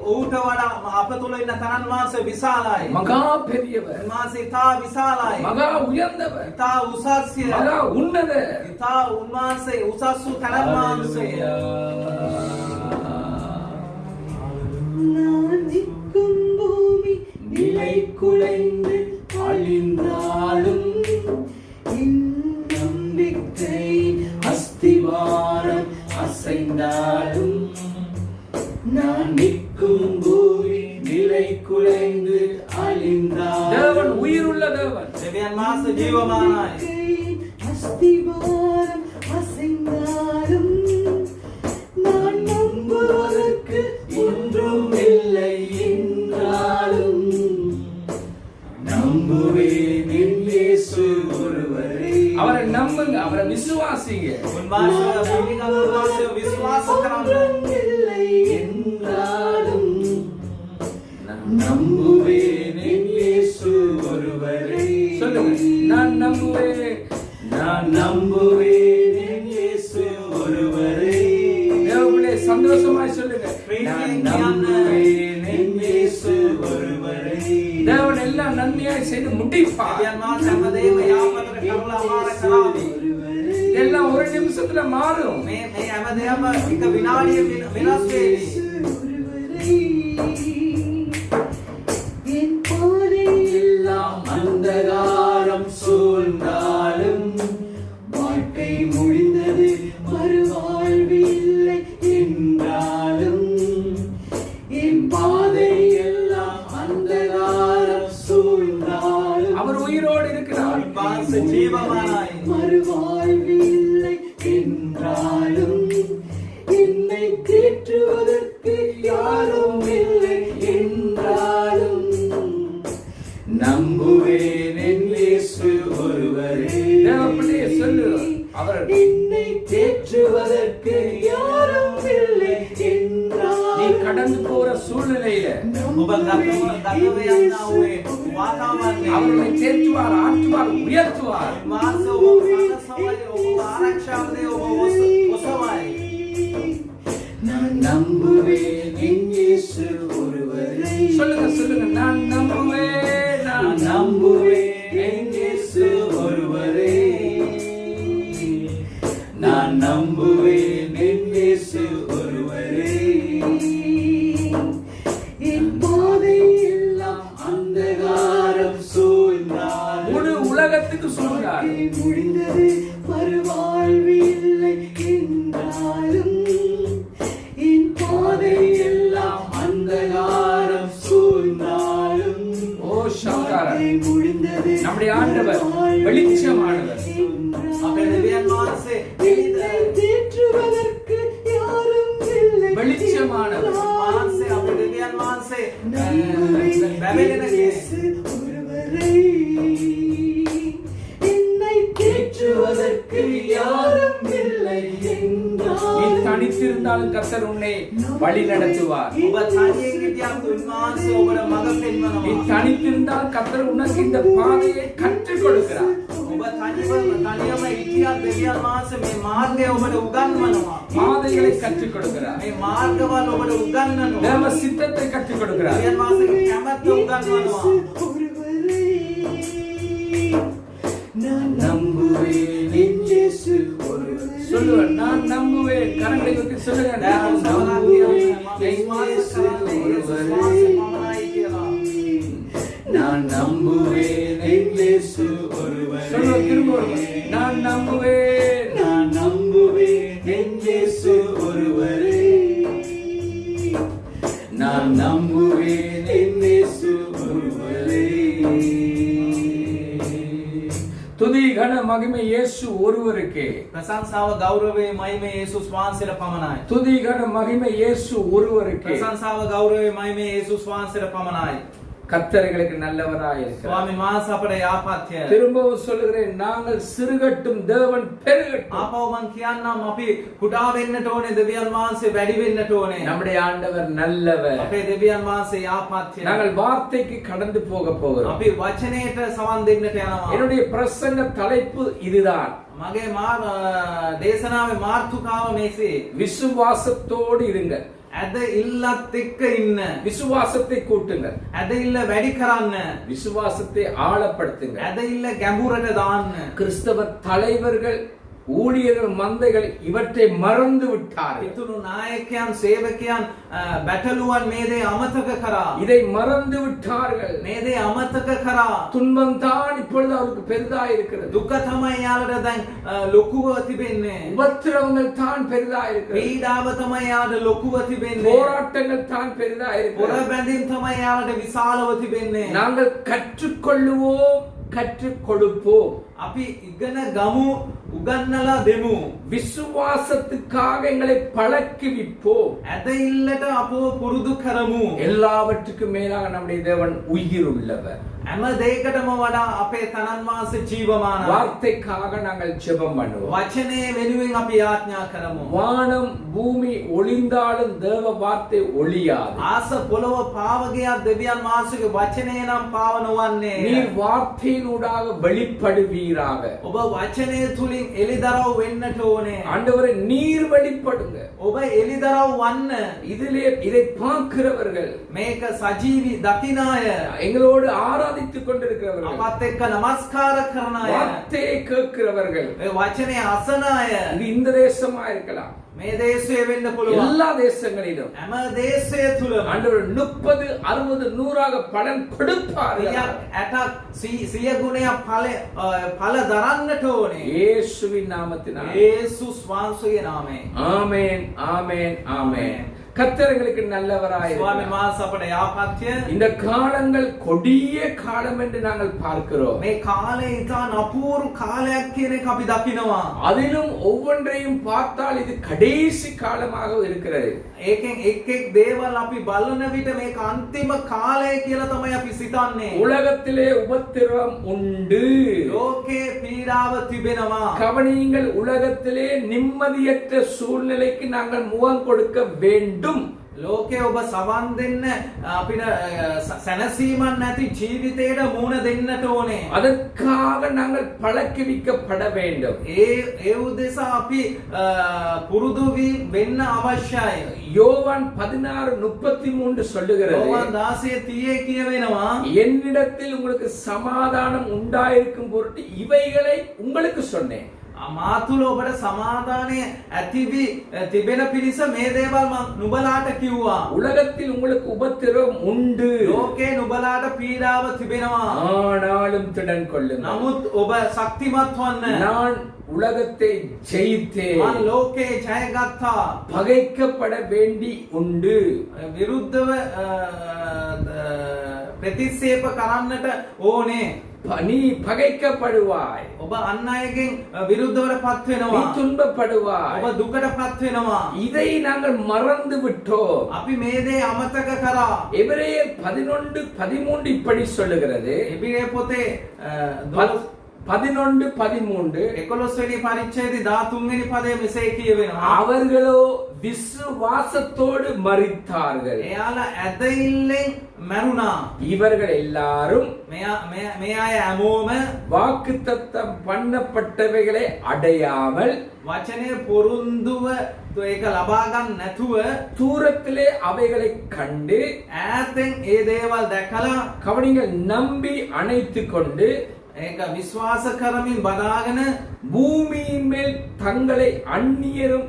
ඌට වඩා අප තුල ඉන්න තනන් වහන්සේ විශාලයි மகா பெரியவர் වහන්සේ ඉතා විශාලයි மகா உயர்ந்தவர் ඉතා උසස්ය மகா உன்னதர் ඉතා උන්වහන්සේ උසස් වූ තනන් වහන්සේ நான் நிற்கும் பூமி நிலை குலைந்து அழிந்தாலும் என் நம்பிக்கை அஸ்திவாரம் அசைந்தாலும் நான் நிற்கும் பூமி நிலை குலைந்து அழிந்தாலும் தேவன் உயிருள்ள தேவன் දෙවියන් වහන්සේ ජීවමානයි அஸ்திவாரம் அசைந்தாலும் நான் நம்புவதற்கு ஒன்றும் இல்லை என்றாலும் நம்புவேன் என் இயேசு ஒருவரே அவரை நம்புங்க அவரை விசுவாசிங்க උන්වහන්සේ විශ්වාස කරන්න இல்லை என்றாலும் நம்புவேன் என் இயேசு ஒருவரே சொல்லுங்க நான் நம்புவேன் நான் நம்புவேன் என் இயேசு ஒருவரே தேவனே சந்தோஷமாய் சொல்லுங்க நான் நம்புவேன் என் இயேசு ஒருவரே தேவன் எல்லாம் நன்மையாய் செய்து முடிப்பார் දෙවියන් වහන්සේ හැමදේම යාපතට කරලා අමාර කරાવી இதெல்லாம் ஒரு நிமிஷத்துல மாறும் මේ හැමදේම එක විනාඩියක වෙනස් වේවි என் பாதை எல்லாம் அந்தகாரம் சூழ்ந்தாலும் வாழ்க்கை முடிந்தது மறுவாழ்வு இல்லை என்றாலும் என் பாதை எல்லாம் அந்தகாரம் சூழ்ந்தாலும் அவர் உயிரோடு இருக்கிறார் වහන්සේ ජීවමානයි மறுவாழ்வு இல்லை என்றாலும் என்னை தேற்றுவதற்கு யாரும் இல்லை என்றாலும் நம்புவேன் என் இயேசு ஒருவரே தேவனே சொல்லு அவர் என்னை தேற்றுவதற்கு யாரும் இல்லை நீ என்றாலும் கடந்து போற சூழ்நிலையில ඔබ ගතව යන්නා වූ වාතාවරණය அவர்களை தேற்றுவார் ஆற்றுவார் உயர்த்துவார் වහන්සේ ඔබ සමසවයි ඔබ ආරක්ෂාව දේ ඔබ ඔසවයි நான் நம்புவேன் என் இயேசு ஒருவரே சொல்லுங்க சொல்லுங்க நான் நம்புவேன் நான் நம்புவேன் என் இயேசு ஒருவரே நான் நம்புவேன் என் இயேசு ஒருவரே என் பாதை எல்லாம் அந்தகாரம் சூழ்ந்தாலும் முழு உலகத்துக்கு சொல்றார் முடிந்தது மறுவாழ்வு இல்லை என்றாலும் என் பாதை எல்லாம் அந்தகாரம் சூழ்ந்தாலும் ஓ சங்கரன் முடிந்தது நம்முடைய ஆண்டவர் வெளிச்சமானவர் අපේ දෙවියන් වහන්සේ என்னை தேற்றுவதற்கு யாரும் இல்லை வெளிச்சமானவர் වහන්සේ අපේ දෙවියන් වහන්සේ நம்புவேன் இயேசு ஒருவரே என்னை தேற்றுவதற்கு யாரும் இல்லை நீ என்றால் தனித்திருந்தாலும் கர்த்தர் உன்னை வழி நடத்துவார் ඔබ තනියෙන් හිටියත් උන්වහන්සේ ඔබට මඟ நீ පෙන්වනවා தனித்திருந்தால் கர்த்தர் உனக்கு இந்த பாதையை கற்றுக் கொடுக்கிறார் ඔබ තනියම හිටියත් දෙවියන් වහන්සේ මේ මාර්ගය ඔබට උගන්වනවා பாதைகளை கற்றுக் கொடுக்கிறார் මේ මාර්ගවල ඔබට උගන්වනවා தேவ சித்தத்தை கற்றுக் கொடுக்கிறார் දෙවියන් වහන්සේගේ කැමැත්ත උගන්වනවා ஒருவரே நான் நம்புவேன் என் இயேசு ஒருவரே சொல்லுவேன் நான் நம்புவேன் கரங்களை வைத்து சொல்லுங்க நான் நம்புவேன் என் இயேசு ஒருவரே. நான் நம்புவேன் என் இயேசு ஒருவரே சொல்லுவேன் திரும்ப ஒரு முறை. நான் நம்புவேன் நான் நம்புவேன் என் இயேசு ஒருவரே நான் நம்புவேன் என் ஒருவருக்கே. ප්‍රශංසාව ගෞරවය මහිමේ යේසුස් වහන්සේට පමණයි. துதி கன மகிமை இயேசு ஒருவருக்கே. ප්‍රශංසාව ගෞරවය මහිමේ යේසුස් වහන්සේට පමණයි. கர்த்தர்களுக்கு நல்லவராய் இருக்கிறார். ස්වාමීන් වහන්සේ අපට යාපත්‍ය. திரும்பவும் சொல்லுகிறேன், நாங்கள் சிறுகட்டும் தேவன் பெருகட்டும். ආපහු මං කියන්නම් අපි කුඩා වෙන්නට ඕනේ, දෙවියන් වහන්සේ වැඩි වෙන්නට ඕනේ. நம்முடைய ஆண்டவர் நல்லவர். අපේ දෙවියන් වහන්සේ යාපත්‍ය. நாங்கள் வார்த்தைக்கு கடந்து போக போகிறோம். අපි වචනයට සවන් දෙන්නට යනවා. என்னுடைய பிரசங்க தலைப்பு இதுதான். මගේ දේශනාවේ මාතෘකාව මේසේ. விசுவாசத்தோடு இருங்க. ඇද ඉල්ලත් එක්ක ඉන්න. விசுவாசத்தை கூட்டுங்க. ඇද ඉල්ල වැඩි කරන්න. விசுவாசத்தை ஆழப்படுத்துங்க. ඇද ඉල්ල ගැඹුරට දාන්න. கிறிஸ்தவ தலைவர்கள், ஊழியர்கள், மந்தைகள் இவற்றை மறந்து விட்டார்கள். පිතුරු නායකයන්, සේවකයන්, බැටළුවන් මේ දේ අමතක කරා. இதை மறந்து விட்டார்கள். මේ දේ අමතක කරා. துன்பம் தான் இப்பொழுது அவருக்கு பெரிதா இருக்கிறது. දුක තමයි යාලට දැන් ලොකුව තිබෙන්නේ. உபத்திரவங்கள் தான் பெரிதா இருக்கிறது. පීඩාව තමයි යාලට ලොකුව තිබෙන්නේ. போராட்டங்கள் தான் பெரிதா இருக்கிறது. පොර බැඳීම් තමයි යාලට විශාලව තිබෙන්නේ. நாங்கள் கற்றுக்கொள்ளுவோம், கற்றுக் கொடுப்போம். අපි ඉගෙන ගමු, උගන්නලා දෙමු. விசுவாசத்துக்காக எங்களை பழக்குவிப்போம். ඇද ඉල්ලට අපව පුරුදු කරමු. எல்லாவற்றுக்கும் மேலாக நம்முடைய தேவன் உயிர் உள்ளவர். හැම දෙයකටම වඩා අපේ තනන් වහන්සේ ජීවමානයි. வார்த்தைக்காக நாங்கள் ஜெபம் பண்ணுவோம். වචනේ වෙනුවෙන් අපි යාඥා කරමු. வானம் பூமி ஒளிந்தாலும் தேவ வார்த்தை ஒளியாது. ආස පොළව පාව ගියත් දෙවියන් වහන්සේගේ වචනේ නම් පාව නොවන්නේ. நீர் வார்த்தையினூடாக வெளிப்படுவீராக. ඔබ වචනේ තුලින් එලිදරව් වෙන්නට ඕනේ. ஆண்டவரே, நீர் வெளிப்படுங்க. ඔබ එලිදරව් වන්න. இதை பார்க்கிறவர்கள், මේක සජීවි දකින අය, எங்களோடு ஆராதித்துக் கொண்டிருக்கிறவர்கள், අපත් එක්ක නමස්කාර කරන අය, வார்த்தையை கேட்கிறவர்கள், මේ වචනේ අසන අය, இது இந்த தேசமா இருக்கலாம், මේ දේශයේ වෙන්න පුළුවන්. எல்லா தேசங்களிலும் හැම දේශය තුලම ஆண்டவர் 30, 60, 100ஆக பலன் கொடுப்பார். 100 ගුණයක් ඵල දරන්නට ඕනේ. இயேசுவின் நாமத்தினால். යේසුස් වහන්සේගේ නාමයෙන්. ஆமென், ஆமென், ஆமென். கர்த்தர்களுக்கு நல்லவராய் ස්වාමීන් වහන්සේ අපට යාපත්‍ය. இந்த காலங்கள் கொடிய காலம் என்று நாங்கள் பார்க்கிறோம். මේ කාලේ ඉතා නපුරු කාලයක් කියන එක අපි දකිනවා. அதிலும் ஒவ்வொன்றையும் பார்த்தால் இது கடைசி காலமாக இருக்கிறது. ඒකෙන් එක් දේවල් අපි බලන විට මේක අන්තිම කාලය කියලා තමයි අපි සිතන්නේ. உலகத்திலே உபத்திரவம் உண்டு. ලෝකේ පීඩාව තිබෙනවා. கவனியுங்கள், உலகத்திலே நிம்மதியற்ற சூழ்நிலைக்கு நாங்கள் முகம் கொடுக்க வேண்டும். ලෝකේ ඔබ සවන් දෙන්න අපිට සැනසීමක් නැති ජීවිතයට මුහුණ දෙන්නට ඕනේ. அதற்காக நாங்கள் பழக்குவிக்கப்பட வேண்டும். ඒ උදෙසා අපි පුරුදු වෙන්න අවශ්‍යයි. யோவான் 16:33 சொல்லுகிறது, யோவான் 16:30 කියවෙනවා, என்னிடத்தில் உங்களுக்கு சமாதானம் உண்டாயிருக்கும் பொருட்டு இவைகளை உங்களுக்கு சொன்னேன். මාතුල ඔබට සමාදානය ඇතිවි තිබෙන පිණිස මේ දේවල් මම නුඹලාට කිව්වා. உலகத்தில் உங்களுக்கு உபத்திரவம் உண்டு, ලෝකේ නුඹලාට පීඩාව තිබෙනවා. ஆனாலும் திடன் கொள்ளுங்கள். නමුත් ඔබ ශක්තිමත් වන්න. நான் உலகத்தை ஜெயித்தேன். මම ලෝකේ ජයගත්තා. பகைக்கப்பட வேண்டி உண்டு. විරුද්ධව ප්‍රතික්ෂේප කරන්නට ඕනේ. நீ பகைக்கப்படுவாய். ඔබ අන් අයගෙන් විරුද්ධවට පත් நீ වෙනවා. துன்பப்படுவாய். ඔබ දුකට පත් වෙනවා. இதை நாங்கள் மறந்து விட்டோம். අපි මේ දේ අමතක කරා. எபிரேயர் 11:13 இப்படி சொல்லுகிறது. එබිරේ පොතේ 11:13 11 වෙනි පරිච්ඡේදයේ 13 වෙනි පදයේ මෙසේ කියවෙනවා. அவர்களோ விசுவாசத்தோடு மரித்தார்கள். එයාලා ඇදහිල්ලෙන් මැරුණා. இவர்கள் எல்லாரும் මේ අය හැමෝම வாக்குத்தத்தம் பண்ணப்பட்டவைகளை அடையாமல் වචනය පොරුන්දුව ඒක ලබා ගන්න නැතුව தூரத்திலே அவைகளை கண்டு ඈතෙන් ඒ දේවල් දැකලා கவனிங்கள், நம்பி அணைத்துக் கொண்டு ඒක විශ්වාස කරමින් බදාගෙන பூமியின் மேல் தங்களை அந்நியரும்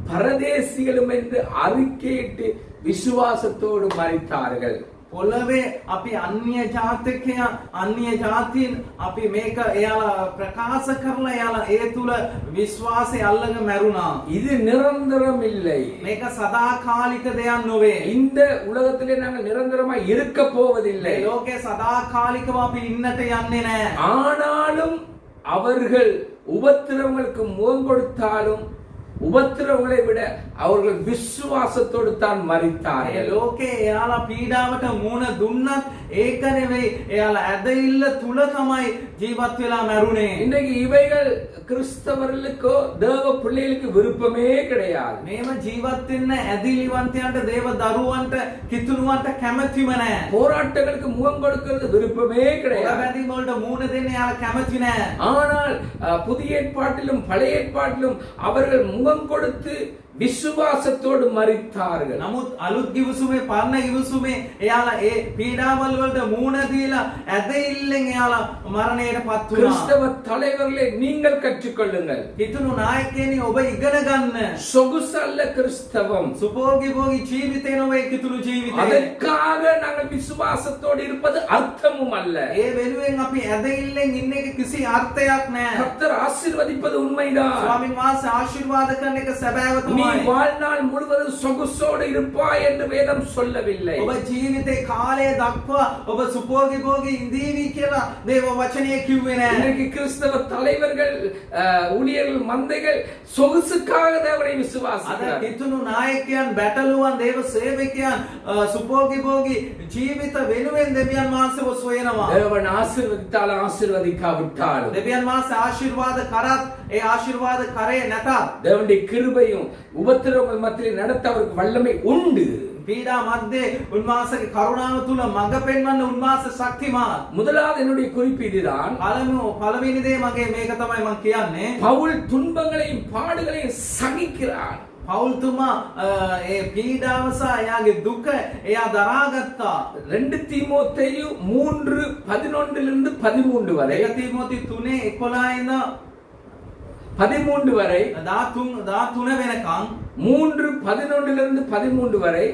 பரதேசிகளும் என்று அறிக்கையிட்டு விசுவாசத்தோடு மரித்தார்கள். පොළවේ අපි අන්‍ය ජාතිකයන්, අන්‍ය ජාතීන් අපි මේක එයාලා ප්‍රකාශ කරලා එයාලා ඒ තුල විශ්වාසය අල්ලගෙන මැරුණා. இது நிரந்தரம் இல்லை. මේක සදාකාලික දෙයක් නොවේ. இந்த உலகத்திலே நாங்கள் நிரந்தரமாய் இருக்க போவதில்லை. ලෝකේ සදාකාලිකව අපි ඉන්නට යන්නේ නැහැ. ஆனாலும் அவர்கள் உபத்திரவங்களுக்கு முகம் கொடுத்தாலும் உபத்திரவங்களை விட அவர்கள் விசுவாசத்தோடு தான் மரித்தார்கள். ලෝකේ එයාලා පීඩාවට මුහුණ දුන්නත් ඒක නෙවෙයි එයාලා ඇදහිල්ල තුල තමයි ජීවත් වෙලා මැරුණේ. இன்னைக்கு இவைகள் கிறிஸ்தவர்களுக்கோ தேவ பிள்ளைகளுக்கு விருப்பமே கிடையாது. මේව ජීවත් වෙන්න ඇදිලිවන්තයන්ට දේව දරුවන්ට කිතුණුවන්ට කැමැතිම නැහැ. போராட்டங்களுக்கு முகம் கொடுக்கிறது விருப்பமே கிடையாது. බැඳීම් වලට මුහුණ දෙන්න එයාලා කැමැති නැහැ. ஆனால் புதிய ஏற்பாட்டிலும் பழைய ஏற்பாட்டிலும் அவர்கள் முகம் கொடுத்து விசுவாசத்தோடு மரித்தார்கள். නමුත් අලුත් ගිවිසුමේ පරණ ගිවිසුමේ එයාලා ඒ පීඩාවල් වලට මුහුණ දීලා ඇදහිල්ලෙන් එයාලා මරණයටපත් වුණා. கிறிஸ்தவ தலைவர்களே நீங்கள் கற்றுக்கொள்ளுங்கள். කිතුණු නායකයනි ඔබ ඉගෙන ගන්න. சொகுசல்ல கிறிஸ்தவம். සුභෝගී ජීවිතේ නොවේ කිතුණු ජීවිතේ. அதற்காக நாங்கள் விசுவாசத்தோடு இருப்பது அர்த்தமும் அல்ல. ඒ වෙනුවෙන් අපි ඇදහිල්ලෙන් ඉන්න එක කිසි අර්ථයක් නැහැ. கர்த்தர் ஆசீர்வதிப்பது உண்மைதான். ස්වාමීන් වහන්සේ ආශිර්වාද කරන එක සැබෑව நீ තමයි. வாழ்நாள் முழுவதும் சொகுசோடு இருப்பாய் என்று வேதம் சொல்லவில்லை. ඔබ ජීවිතේ කාලය දක්වා ඔබ සුභෝගී ඉඳීවි කියලා දේව වචනය කිව්වේ නැහැ. இன்றைக்கு கிறிஸ்தவ தலைவர்கள் ஊழியர்கள் மந்தைகள் சொகுசுக்காக தேவனை අද விசுவாசிக்கிறார்கள். කිතුණු නායකයන් බැටළුවන් දේව සේවකයන් සුභෝගී ජීවිත වෙනුවෙන් දෙවියන් වහන්සේව සොයනවා. தேவன் ஆசீர்வதித்தாலும் ஆசீர்வதிக்காவிட்டாலும் දෙවියන් වහන්සේ ආශිර්වාද කරත් ඒ ආශිර්වාද කරේ නැතත් தேவனுடைய கிருபையும் உபத்திரவங்கள் மத்தியில் நடத்த அவருக்கு வல்லமை உண்டு. පීඩා මැද්දේ උන්වහන්සේගේ කරුණාව තුල මඟ පෙන්වන්න උන්වහන්සේ ශක්තිමාන්. முதலாவது என்னுடைய குறிப்பு இதுதான். පළවෙනි දේ මගේ මේක තමයි මම කියන්නේ. பவுல் துன்பங்களையும் பாடுகளையும் சகிக்கிறார். පෞල්තුමා ඒ පීඩාව සහ එයාගේ දුක එයා දරාගත්තා. 2 தீமோத்தேயு 3:11 13 வரை 2 තීමෝති 3:11 ඉඳන් 13 வரை 13 වෙනකන් 3:11 13 வரை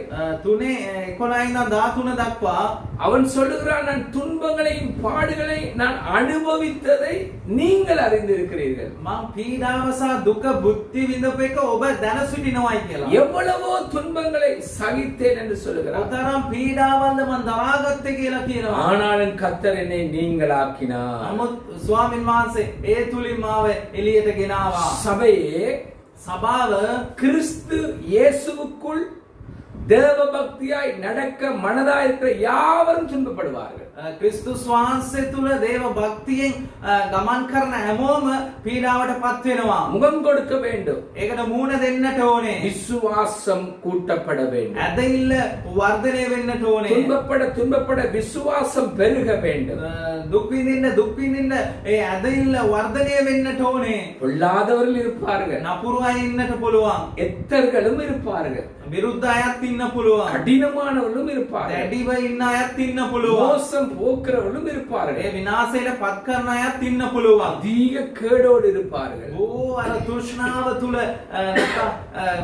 3:11 ඉඳන් 13 දක්වා அவன் சொல்லுகிறான், நான் துன்பங்களையும் பாடுகளை நான் அனுபவித்ததை நீங்கள் அறிந்திருக்கிறீர்கள். මම පීඩාව සහ දුක බුද්ධි විඳපු එක ඔබ දැන සිටිනවායි කියලා. எவ்வளவோ துன்பங்களை சகித்தேன் என்று சொல்லுகிறார். ඔතරම් පීඩාවල්ද මම දරාගත්තේ කියලා කියනවා. ஆனாலும் கர்த்தர் என்னை நீங்களாக்கினார். නමුත් ස්වාමින් වහන්සේ ඒ තුලින් මාව එළියට ගෙනාවා. சபையே, සභාව கிறிஸ்து இயேசுவுக்குள் தேவ பக்தியாய் நடக்க மனதாயிருக்கிற யாவரும் துன்பப்படுவார்கள். ක්‍රිස්තුස් වහන්සේ තුල දේව භක්තියෙන් ගමන් කරන හැමෝම පීඩාවට පත් වෙනවා. முகம் கொடுக்க வேண்டும். ඒකට මූණ දෙන්නට ඕනේ. விசுவாசம் கூட்டப்பட வேண்டும். ඇදහිල්ල වර්ධනය වෙන්නට ඕනේ. துன்பப்பட விசுவாசம் பெருக வேண்டும். දුක් විඳින්න ඒ ඇදහිල්ල වර්ධනය වෙන්නට ඕනේ. பொல்லாதவர்கள் இருப்பார்கள். නපුරු අය ඉන්නට පුළුවන්. எத்தர்களும் இருப்பார்கள். විරුද්ධ අයත් ඉන්න පුළුවන්. கடினமானவர்களும் இருப்பார்கள். දැඩිව ඉන්න අයත් ඉන්න පුළුවන්. மோசம் போக்குறவர்களும் இருப்பார்கள். ඒ විනාශයට පත් කරන අයත් ඉන්න පුළුවන්. அதிக கேடோடு இருப்பார்கள். අර තෘෂ්ණාව තුල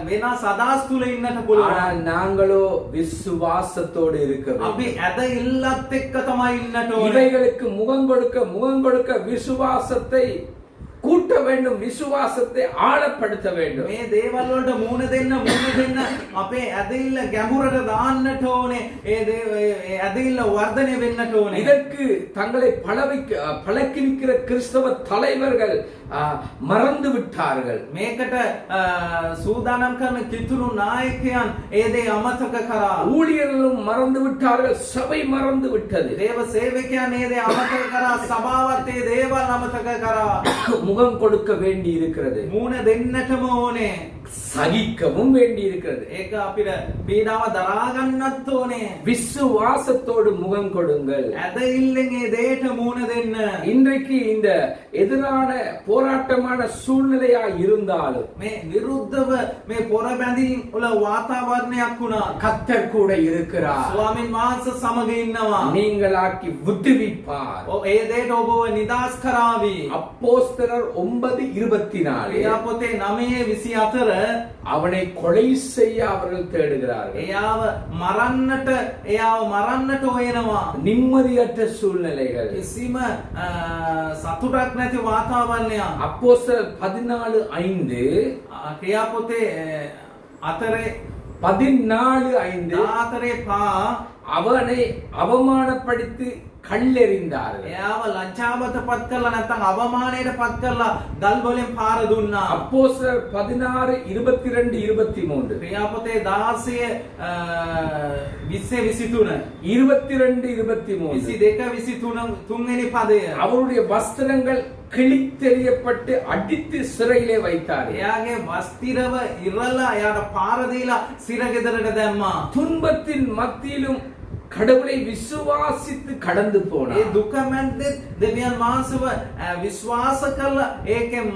වෙනස් අදහස් තුල ඉන්නට පුළුවන්. ஆனால் நாங்களோ விசுவாசத்தோடு இருக்க வேண்டும். අපි ඇදහිල්ලත් එක්ක තමයි ඉන්නට ඕනේ. இவைகளுக்கு முகம் கொடுக்க விசுவாசத்தை கூட்ட வேண்டும், விசுவாசத்தை ஆழப்படுத்த வேண்டும். මේ දේවල් වලට මූණ දෙන්න අපේ ඇදහිල්ල ගැඹුරට දාන්නට ඕනේ. ඒ ඇදහිල්ල වර්ධනය වෙන්නට ඕනේ. இதற்கு தங்களை பழக்கி நிற்கிற கிறிஸ்தவ தலைவர்கள் மறந்து விட்டார்கள். මේකට සූදානම් කරන කිතුණු නායකයන් ඒ දේ අමතක කරා. ஊழியர்களும் மறந்து விட்டார்கள், சபை மறந்து விட்டது. දේව සේවකයන් ඒ දේ අමතක කරා. සභාවත් ඒ දේවල් අමතක කරා. முகம் கொடுக்க வேண்டி இருக்கிறது. මූණ දෙන්නටම ඕනේ. சகிக்கவும் வேண்டி இருக்கிறது. ඒක අපිට පීඩාව දරා ගන්නත් ඕනේ. விசுவாசத்தோடு முகம் கொடுங்கள். ඇදහිල්ලෙන් ඒ දේට මූණ දෙන්න. இன்றைக்கு இந்த எதிரான போராட்டமான சூழ்நிலையா இருந்தாலும் මේ විරුද්ධව මේ පොරබැඳීම් වල වාතාවරණයක් වුණා. கர்த்தர் கூட இருக்கிறார். ස්වාමින් වහන්සේ සමග ඉන්නවා. நீங்களாக்கி விடுவிப்பார். ඒ දේට ඔබව නිදාස් කරાવી. அப்போஸ்தலர் 9:24 එයා පොතේ 9:24 அவனை கொலை செய்ய அவர்கள் தேடுகிறார்கள். එයාව මරන්නට හොයනවා. நிம்மதியற்ற சூழ்நிலைகள். කිසිම සතුටක් නැති වාතාවරණයක්. அப்போஸ்தலர் 14:5 ක්‍රියා පොතේ 14:5 14 அவனை அவமானப்படுத்தி கல்லெறிந்தார்கள். එයාව ලංචාවට පත් කරලා නැත්නම් අවමානයට පත් කරලා ගල් වලින් පාර දුන්නා. அப்போஸ்தலர் 16 22 23 ක්‍රියාපතේ 16 20 23 22 23 22 23 වෙනි පදය. அவருடைய வஸ்திரங்கள் கிழித்தெறியப்பட்டு அடித்து சிறையிலே வைத்தார்கள். එයාගේ වස්තිරව ඉරලා එයාට පාර දීලා සිරගෙදරට දැම්මා. துன்பத்தின் மத்தியிலும் கடவுளை விசுவாசித்து கடந்து ඒ போனார். දුක මැද්දේ දෙවියන් වහන්සේව විශ්වාස කරලා ඒකෙන්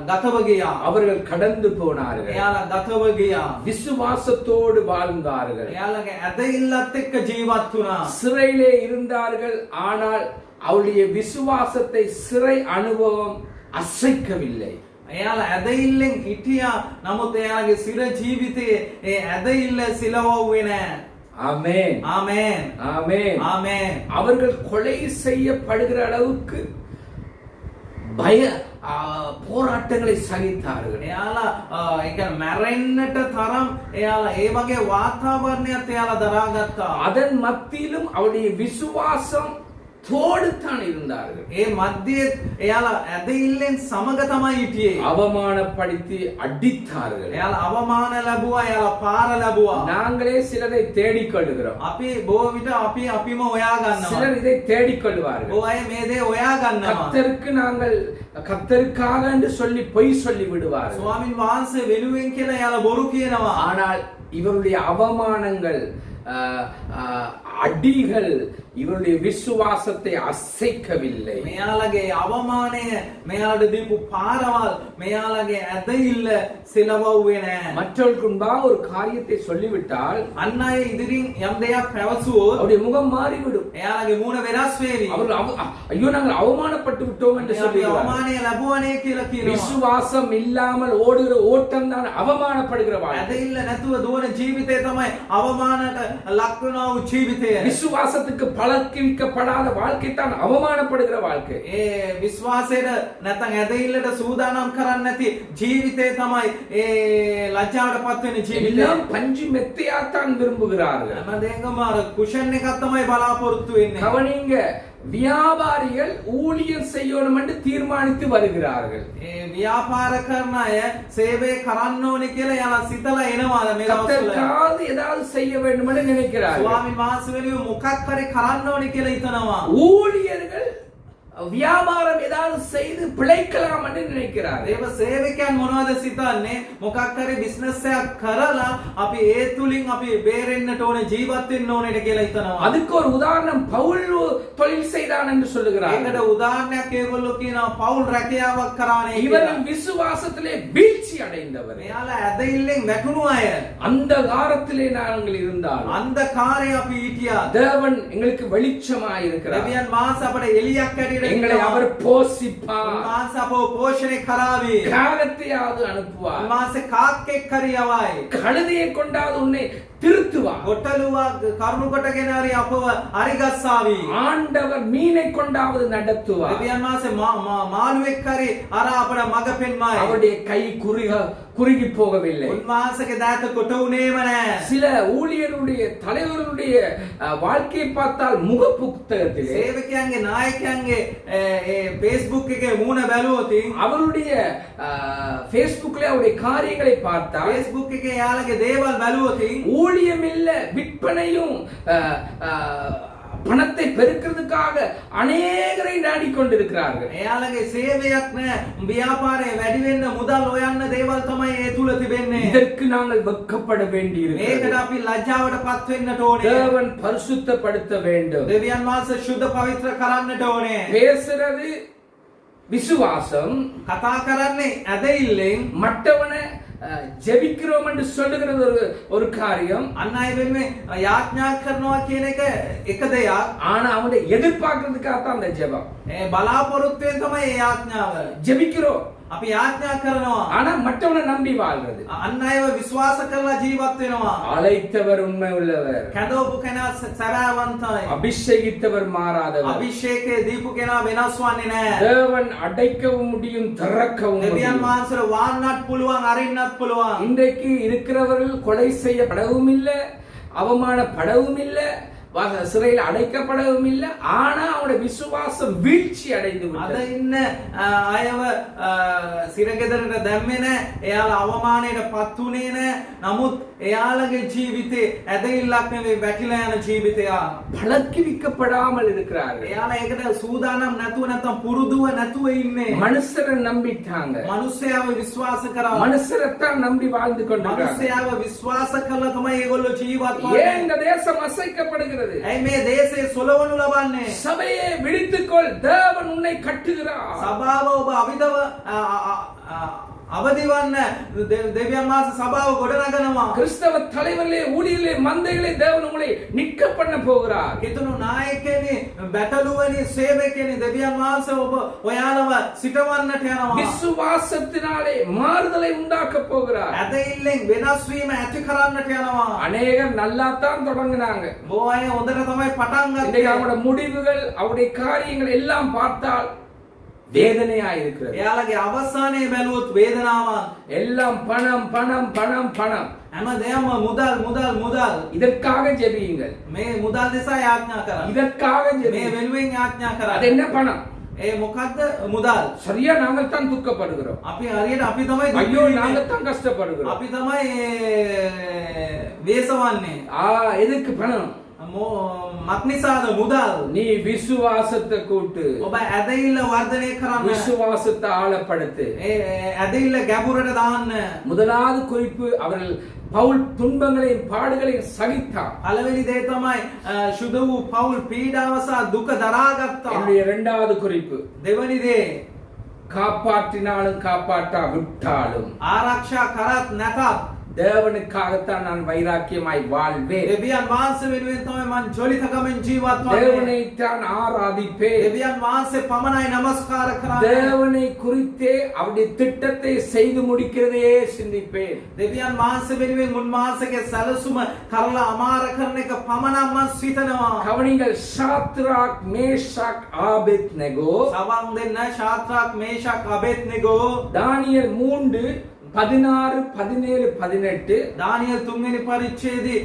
ගතව ගියා. அவர்கள் கடந்து போனார்கள். එයාලා ගතව ගියා. விசுவாசத்தோடு வாழ்ந்தார்கள். එයාලගේ ඇදහිල්ලත් එක්ක ජීවත් වුණා. சிறையிலே இருந்தார்கள். ஆனால் அவருடைய விசுவாசத்தை சிறை அனுபவம் அசைக்கவில்லை. එයාලා ඇදහිල්ලෙන් හිටියා. නමුත් එයාගේ සිර ජීවිතයේ ඒ ඇදහිල්ල සිලවුවේ නැහැ. ஆமென். ආමේන්. ஆமென். ආමේன். அவர்கள் கொலை செய்யப்படுகிற அளவுக்கு பய போராட்டங்களை சகித்தார்கள். එයාලා ඒ කියන්නේ මැරෙන්නට තරම් එයාලා ඒ වගේ වාතාවරණයක් එයාලා දරාගත්තා. அதன் மத்தியிலும் அவருடைய விசுவாசம் தோடுத்தான் இருந்தார்கள். ඒ මැද්දේ එයාලා ඇදහිල්ලෙන් සමග තමයි හිටියේ. அவமானப்படுத்தி அடித்தார்கள். එයාලා අවමාන ලැබුවා. එයාලා පාර ලැබුවා. நாங்களே சிலரை தேடிக்கொள்கிறோம். අපි බොහෝ විට අපි අපිම හොයා ගන්නවා. சிலர் இதை தேடிக்கொள்வார்கள். බොහෝ අය මේ දේ හොයා ගන්නවා. கர்த்தருக்கு நாங்கள் கர்த்தருக்காக என்று சொல்லி பொய் சொல்லி விடுவார்கள். ස්වාමින් වහන්සේ වෙනුවෙන් කියලා එයාලා බොරු කියනවා. ஆனால் இவருடைய அவமானங்கள் அடிகள் இவருடைய விசுவாசத்தை அசைக்கவில்லை. මෙයාලගේ අවමානය මෙයාලට දීපු පාරවල් මෙයාලගේ ඇදහිල්ල සිලවුවේ නැහැ. மற்றவர்களுக்கு முன்பாக ஒரு காரியத்தை சொல்லிவிட்டால் අන් අය ඉදිරින් යම් දෙයක් පැවසුවොත් அவருடைய முகம் மாறிவிடும். එයාලගේ මූණ වෙනස් වෙවි. அவர்கள் ஐயோ நாங்கள் அவமானப்பட்டு விட்டோம் என்று අපි சொல்லுவார்கள். අවමානය ලැබුවනේ කියලා කියනවා. விசுவாசம் இல்லாமல் ஓடுகிற ஓட்டம் தான் அவமானப்படுகிற வாழ்க்கை. ඇදහිල්ල නැතුව දුවන ජීවිතය තමයි අවමානට ලක් වෙනා වූ ජීවිතය. விசுவாசத்துக்கு பழக்கிவிக்கப்படாத வாழ்க்கை தான் அவமானப்படுகிற வாழ்க்கை. ඒ විශ්වාසයට නැත්නම් ඇදහිල්ලට සූදානම් කරන්නේ නැති ජීවිතය තමයි ඒ ලැජ්ජාවට පත් වෙන ජීවිතය. எல்லாம் பஞ்சு மெத்தையாத்தான் விரும்புகிறார்கள். හැමදේකම අර කුෂන් එකක් තමයි බලාපොරොත්තු වෙන්නේ. கவனிங்க, வியாபாரிகள் ஊழியம் செய்யணும் என்று தீர்மானித்து வருகிறார்கள். ඒ ව්‍යාපාර කරන අය සේවය කරන්න ඕනේ කියලා යාලා සිතලා එනවා මේ දවස්වල. கர்த்தருக்காக ஏதாவது செய்ய வேண்டும் என்று நினைக்கிறார்கள். ස්වාමීන් වහන්සේ වෙනුවෙන් මොකක් හරි කරන්න ඕනේ කියලා හිතනවා. ஊழியர்கள் வியாபாரம் ஏதாவது செய்து பிழைக்கலாம் என்று நினைக்கிறார்கள். දේව සේවකයන් මොනවද සිතන්නේ? මොකක් හරි බිස්නස් එකක් කරලා අපි ඒ තුලින් අපි බේරෙන්නට ඕනේ, ජීවත් වෙන්න ඕනේ කියලා හිතනවා. அதுக்கு ஒரு உதாரணம் பவுல் தொழில் செய்தான் என்று சொல்லுகிறார்கள். ඒකට උදාහරණයක් ඒගොල්ලෝ කියනවා පවුල් රැකියාවක් කරානේ කියලා. இவர்கள் விசுவாசத்திலே வீழ்ச்சி அடைந்தவர். මෙයාලා ඇදහිල්ලෙන් වැටුණු අය. அந்த காலத்திலே நாங்கள் இருந்தால் අන්ධකාරයේ අපි හිටියා. தேவன் எங்களுக்கு வெளிச்சமாய் இருக்கிறார். දෙවියන් වහන්සේ අපට එළියක් ඇටියට எங்களை அவர் போஷிப்பார். උන්වහන්සේ අපව පෝෂණය කරાવી. காகத்தையாவது அனுப்புவார். උන්වහන්සේ කාක්කෙක් හරි යවයි. கழுதையை கொண்டாவது உன்னை திருத்துவார். ගොටලුවක් කරුණු කොටගෙන හරි අපව හරිගස්සාවි. ஆண்டவர் மீனை கொண்டாவது நடத்துவார். දෙවියන් වහන්සේ මාළුවෙක් හරි අර අපට මඟ පෙන්වයි. அவருடைய கை குறுகி போகவில்லை. උන්වහන්සේගේ දෑත කොට උනේම නැහැ. சில ஊழியருடைய தலைவர்களுடைய வாழ்க்கையை பார்த்தால் முக புத்தகத்திலே සේවකයන්ගේ නායකයන්ගේ ඒ Facebook එකේ මූණ බැලුවොත් அவருடைய Facebookல அவருடைய காரியங்களை பார்த்தால் Facebook එකේ යාළගේ දේවල් බැලුවොත් ஊழியம் இல்ல விற்பனையும் பணத்தை பெருக்கிறதுக்காக அநேகரை நாடிக்கொண்டிருக்கிறார்கள். එයාලගේ සේවයක් නැහැ. ව්‍යාපාරේ වැඩි වෙන්න මුදල් හොයන්න දේවල් තමයි ඒ තුල තිබෙන්නේ. இதற்கு நாங்கள் வெட்கப்பட வேண்டியிருக்கிறது. මේකට අපි ලැජ්ජාවට පත් වෙන්නට ඕනේ. தேவன் பரிசுத்தப்படுத்த வேண்டும். දෙවියන් වහන්සේ සුද්ධ පවිත්‍ර කරන්නට ඕනේ. பேசுறது விசுவாசம், කතා කරන්නේ ඇදහිල්ලෙන්. மற்றவனை ஜெபிக்கிறோம் என்று சொல்லுகிறது ஒரு காரியம். අන් අය වෙනුවෙන් යාඥා කරනවා කියන එක දෙයක්. ஆனா அவனை எதிர்பார்க்கிறதுக்காக தான் அந்த ஜெபம். බලාපොරොත්තුවෙන් තමයි ඒ යාඥාව. ஜெபிக்கிறோம், අපි යාඥා කරනවා. ஆனா மற்றவனை நம்பி வாழ்றது. අන් අයව විශ්වාස කරලා ජීවත් වෙනවා. அழைத்தவர் உண்மை உள்ளவர், කැඳවපු කෙනා සැබෑවන්තයි. அபிஷேகித்தவர் மாறாதவர். අභිෂේකයේ දීපු කෙනා වෙනස් වන්නේ නැහැ. தேவன் அடைக்கவும் முடியும், திறக்கவும் දෙවියන් முடியும். වහන්සේට වන්නත් පුළුවන්, අරින්නත් පුළුවන්. இன்றைக்கு இருக்கிறவர்கள் கொலை செய்யப்படவும் இல்லை, அவமானப்படவும் இல்லை, சிறையில் அடைக்கப்படவும் இல்லை. ஆனா அவனுடைய விசுவாசம் வீழ்ச்சி அடைந்து අද விட்டது. ඉන්න අයව සිරගෙදරට දැම්මේ නැහැ. එයාලා අවමානයට පත් වුණේ නැහැ. නමුත් එයාලගේ ජීවිතේ ඇදහිල්ලක් නෙවෙයි වැටිලා යන ජීවිතය. பழக்கிவிக்கப்படாமல் இருக்கிறார்கள். එයාලා ඒකට සූදානම් නැතුව නැත්නම් පුරුදුව නැතුව ඉන්නේ. மனுஷரை நம்பிட்டாங்க. මනුස්සයාව විශ්වාස කරා. மனுஷரைத்தான் நம்பி வாழ்ந்து கொண்டிருக்கிறாங்க. මනුස්සයාව විශ්වාස කළා තමයි ඒගොල්ලෝ ජීවත් ஏன் වෙන්නේ. இந்த தேசம் அசைக்கப்படுகிறது? ඇයි මේ දේශේ සොලවනු ලබන්නේ? சபையே விழித்துக்கொள், தேவன் உன்னை கட்டுகிறார். සභාව ඔබ අවිදව අවදිවන්න දෙවියන් වහන්සේ සභාව ගොඩනගනවා. கிறிஸ்தவ தலைவர்களே, ஊழியர்களே, மந்தைகளே, தேவன் உங்களை நிற்க பண்ண போகிறார். කිතුණු නායකයනි, බැටළුවනි, සේවකයනි, දෙවියන් වහන්සේ ඔබ ඔයාලව සිටවන්නට යනවා. விசுவாசத்தினாலே மாறுதலை உண்டாக்க போகிறார். ඇදහිල්ලෙන් වෙනස් වීම ඇති කරන්නට යනවා. அநேகர் நல்லாத்தான் தொடங்கினாங்க. බොහෝ අය හොඳට තමයි පටන් இன்றைக்கு ගත්තේ. அவருடைய முடிவுகள், அவருடைய காரியங்கள் எல்லாம் பார்த்தால் வேதனையா இருக்கிறது. එයාලගේ අවසානයේ බැලුවොත් වේදනාවක්. எல்லாம் பணம் பணம் பணம் பணம். හැමදේම මුදල් මුදල් මුදල්. இதற்காக ஜெபியுங்கள். මේ මුදල් නිසා යාඥා කරා. இதற்காக මේ ஜெபியுங்கள். වෙනුවෙන් යාඥා කරා. அது என்ன பணம்? ඒ මොකද්ද? මුදල්. சரியா நாங்கள் தான் துக்கப்படுகிறோம். අපි හරියට අපි තමයි දුක් ஐயோ විඳින්නේ. நாங்கள் தான் கஷ்டப்படுகிறோம். අපි තමයි වේසවන්නේ. எதுக்கு பணம்? මක්නිසාද මුදල්. நீ விசுவாசத்தை கூட்டு. ඔබ ඇදහිල්ල වර්ධනය කරන්න. விசுவாசத்தை ஆழப்படுத்து. ඇදහිල්ල ගැඹුරට දාන්න. முதலாவது குறிப்பு, அவர்கள் பவுல் துன்பங்களையும் பாடுகளையும் சகித்தார். පළවෙනි දේ තමයි ශුද්ධ වූ පවුල් පීඩාව සහ දුක දරාගත්තා. என்னுடைய இரண்டாவது குறிப்பு, දෙවනි දේ காப்பாற்றினாலும் காப்பாற்றா விட்டாலும் ආරක්ෂා කරත් නැතත් தேவனுக்காகத்தான் நான் வைராக்கியமாய் வாழ்வேன். දෙවියන් වහන්සේ වෙනුවෙන් තමයි මං ජොලිතකමෙන් ජීවත් වන්නේ. தேவனைத்தான் ஆராதிப்பேன். දෙවියන් වහන්සේ පමණයි නමස්කාර කරන්නේ. தேவனை குறித்தே அவருடைய திட்டத்தை செய்து முடிக்கிறதையே சிந்திப்பேன். දෙවියන් වහන්සේ වෙනුවෙන් උන්වහන්සේගේ සැලසුම කරලා අමාර කරන එක පමණක් මං සිතනවා. கவனிங்கள், ஷாத்ராக், மேஷாக், ஆபேத்நேகோ, සවන් දෙන්න ශාත්‍රාක් මේෂක් අබේද්නෙගෝ. தானியேல் 3 16 17 18. දානියල් තුන්වෙනි පරිච්ඡේදයේ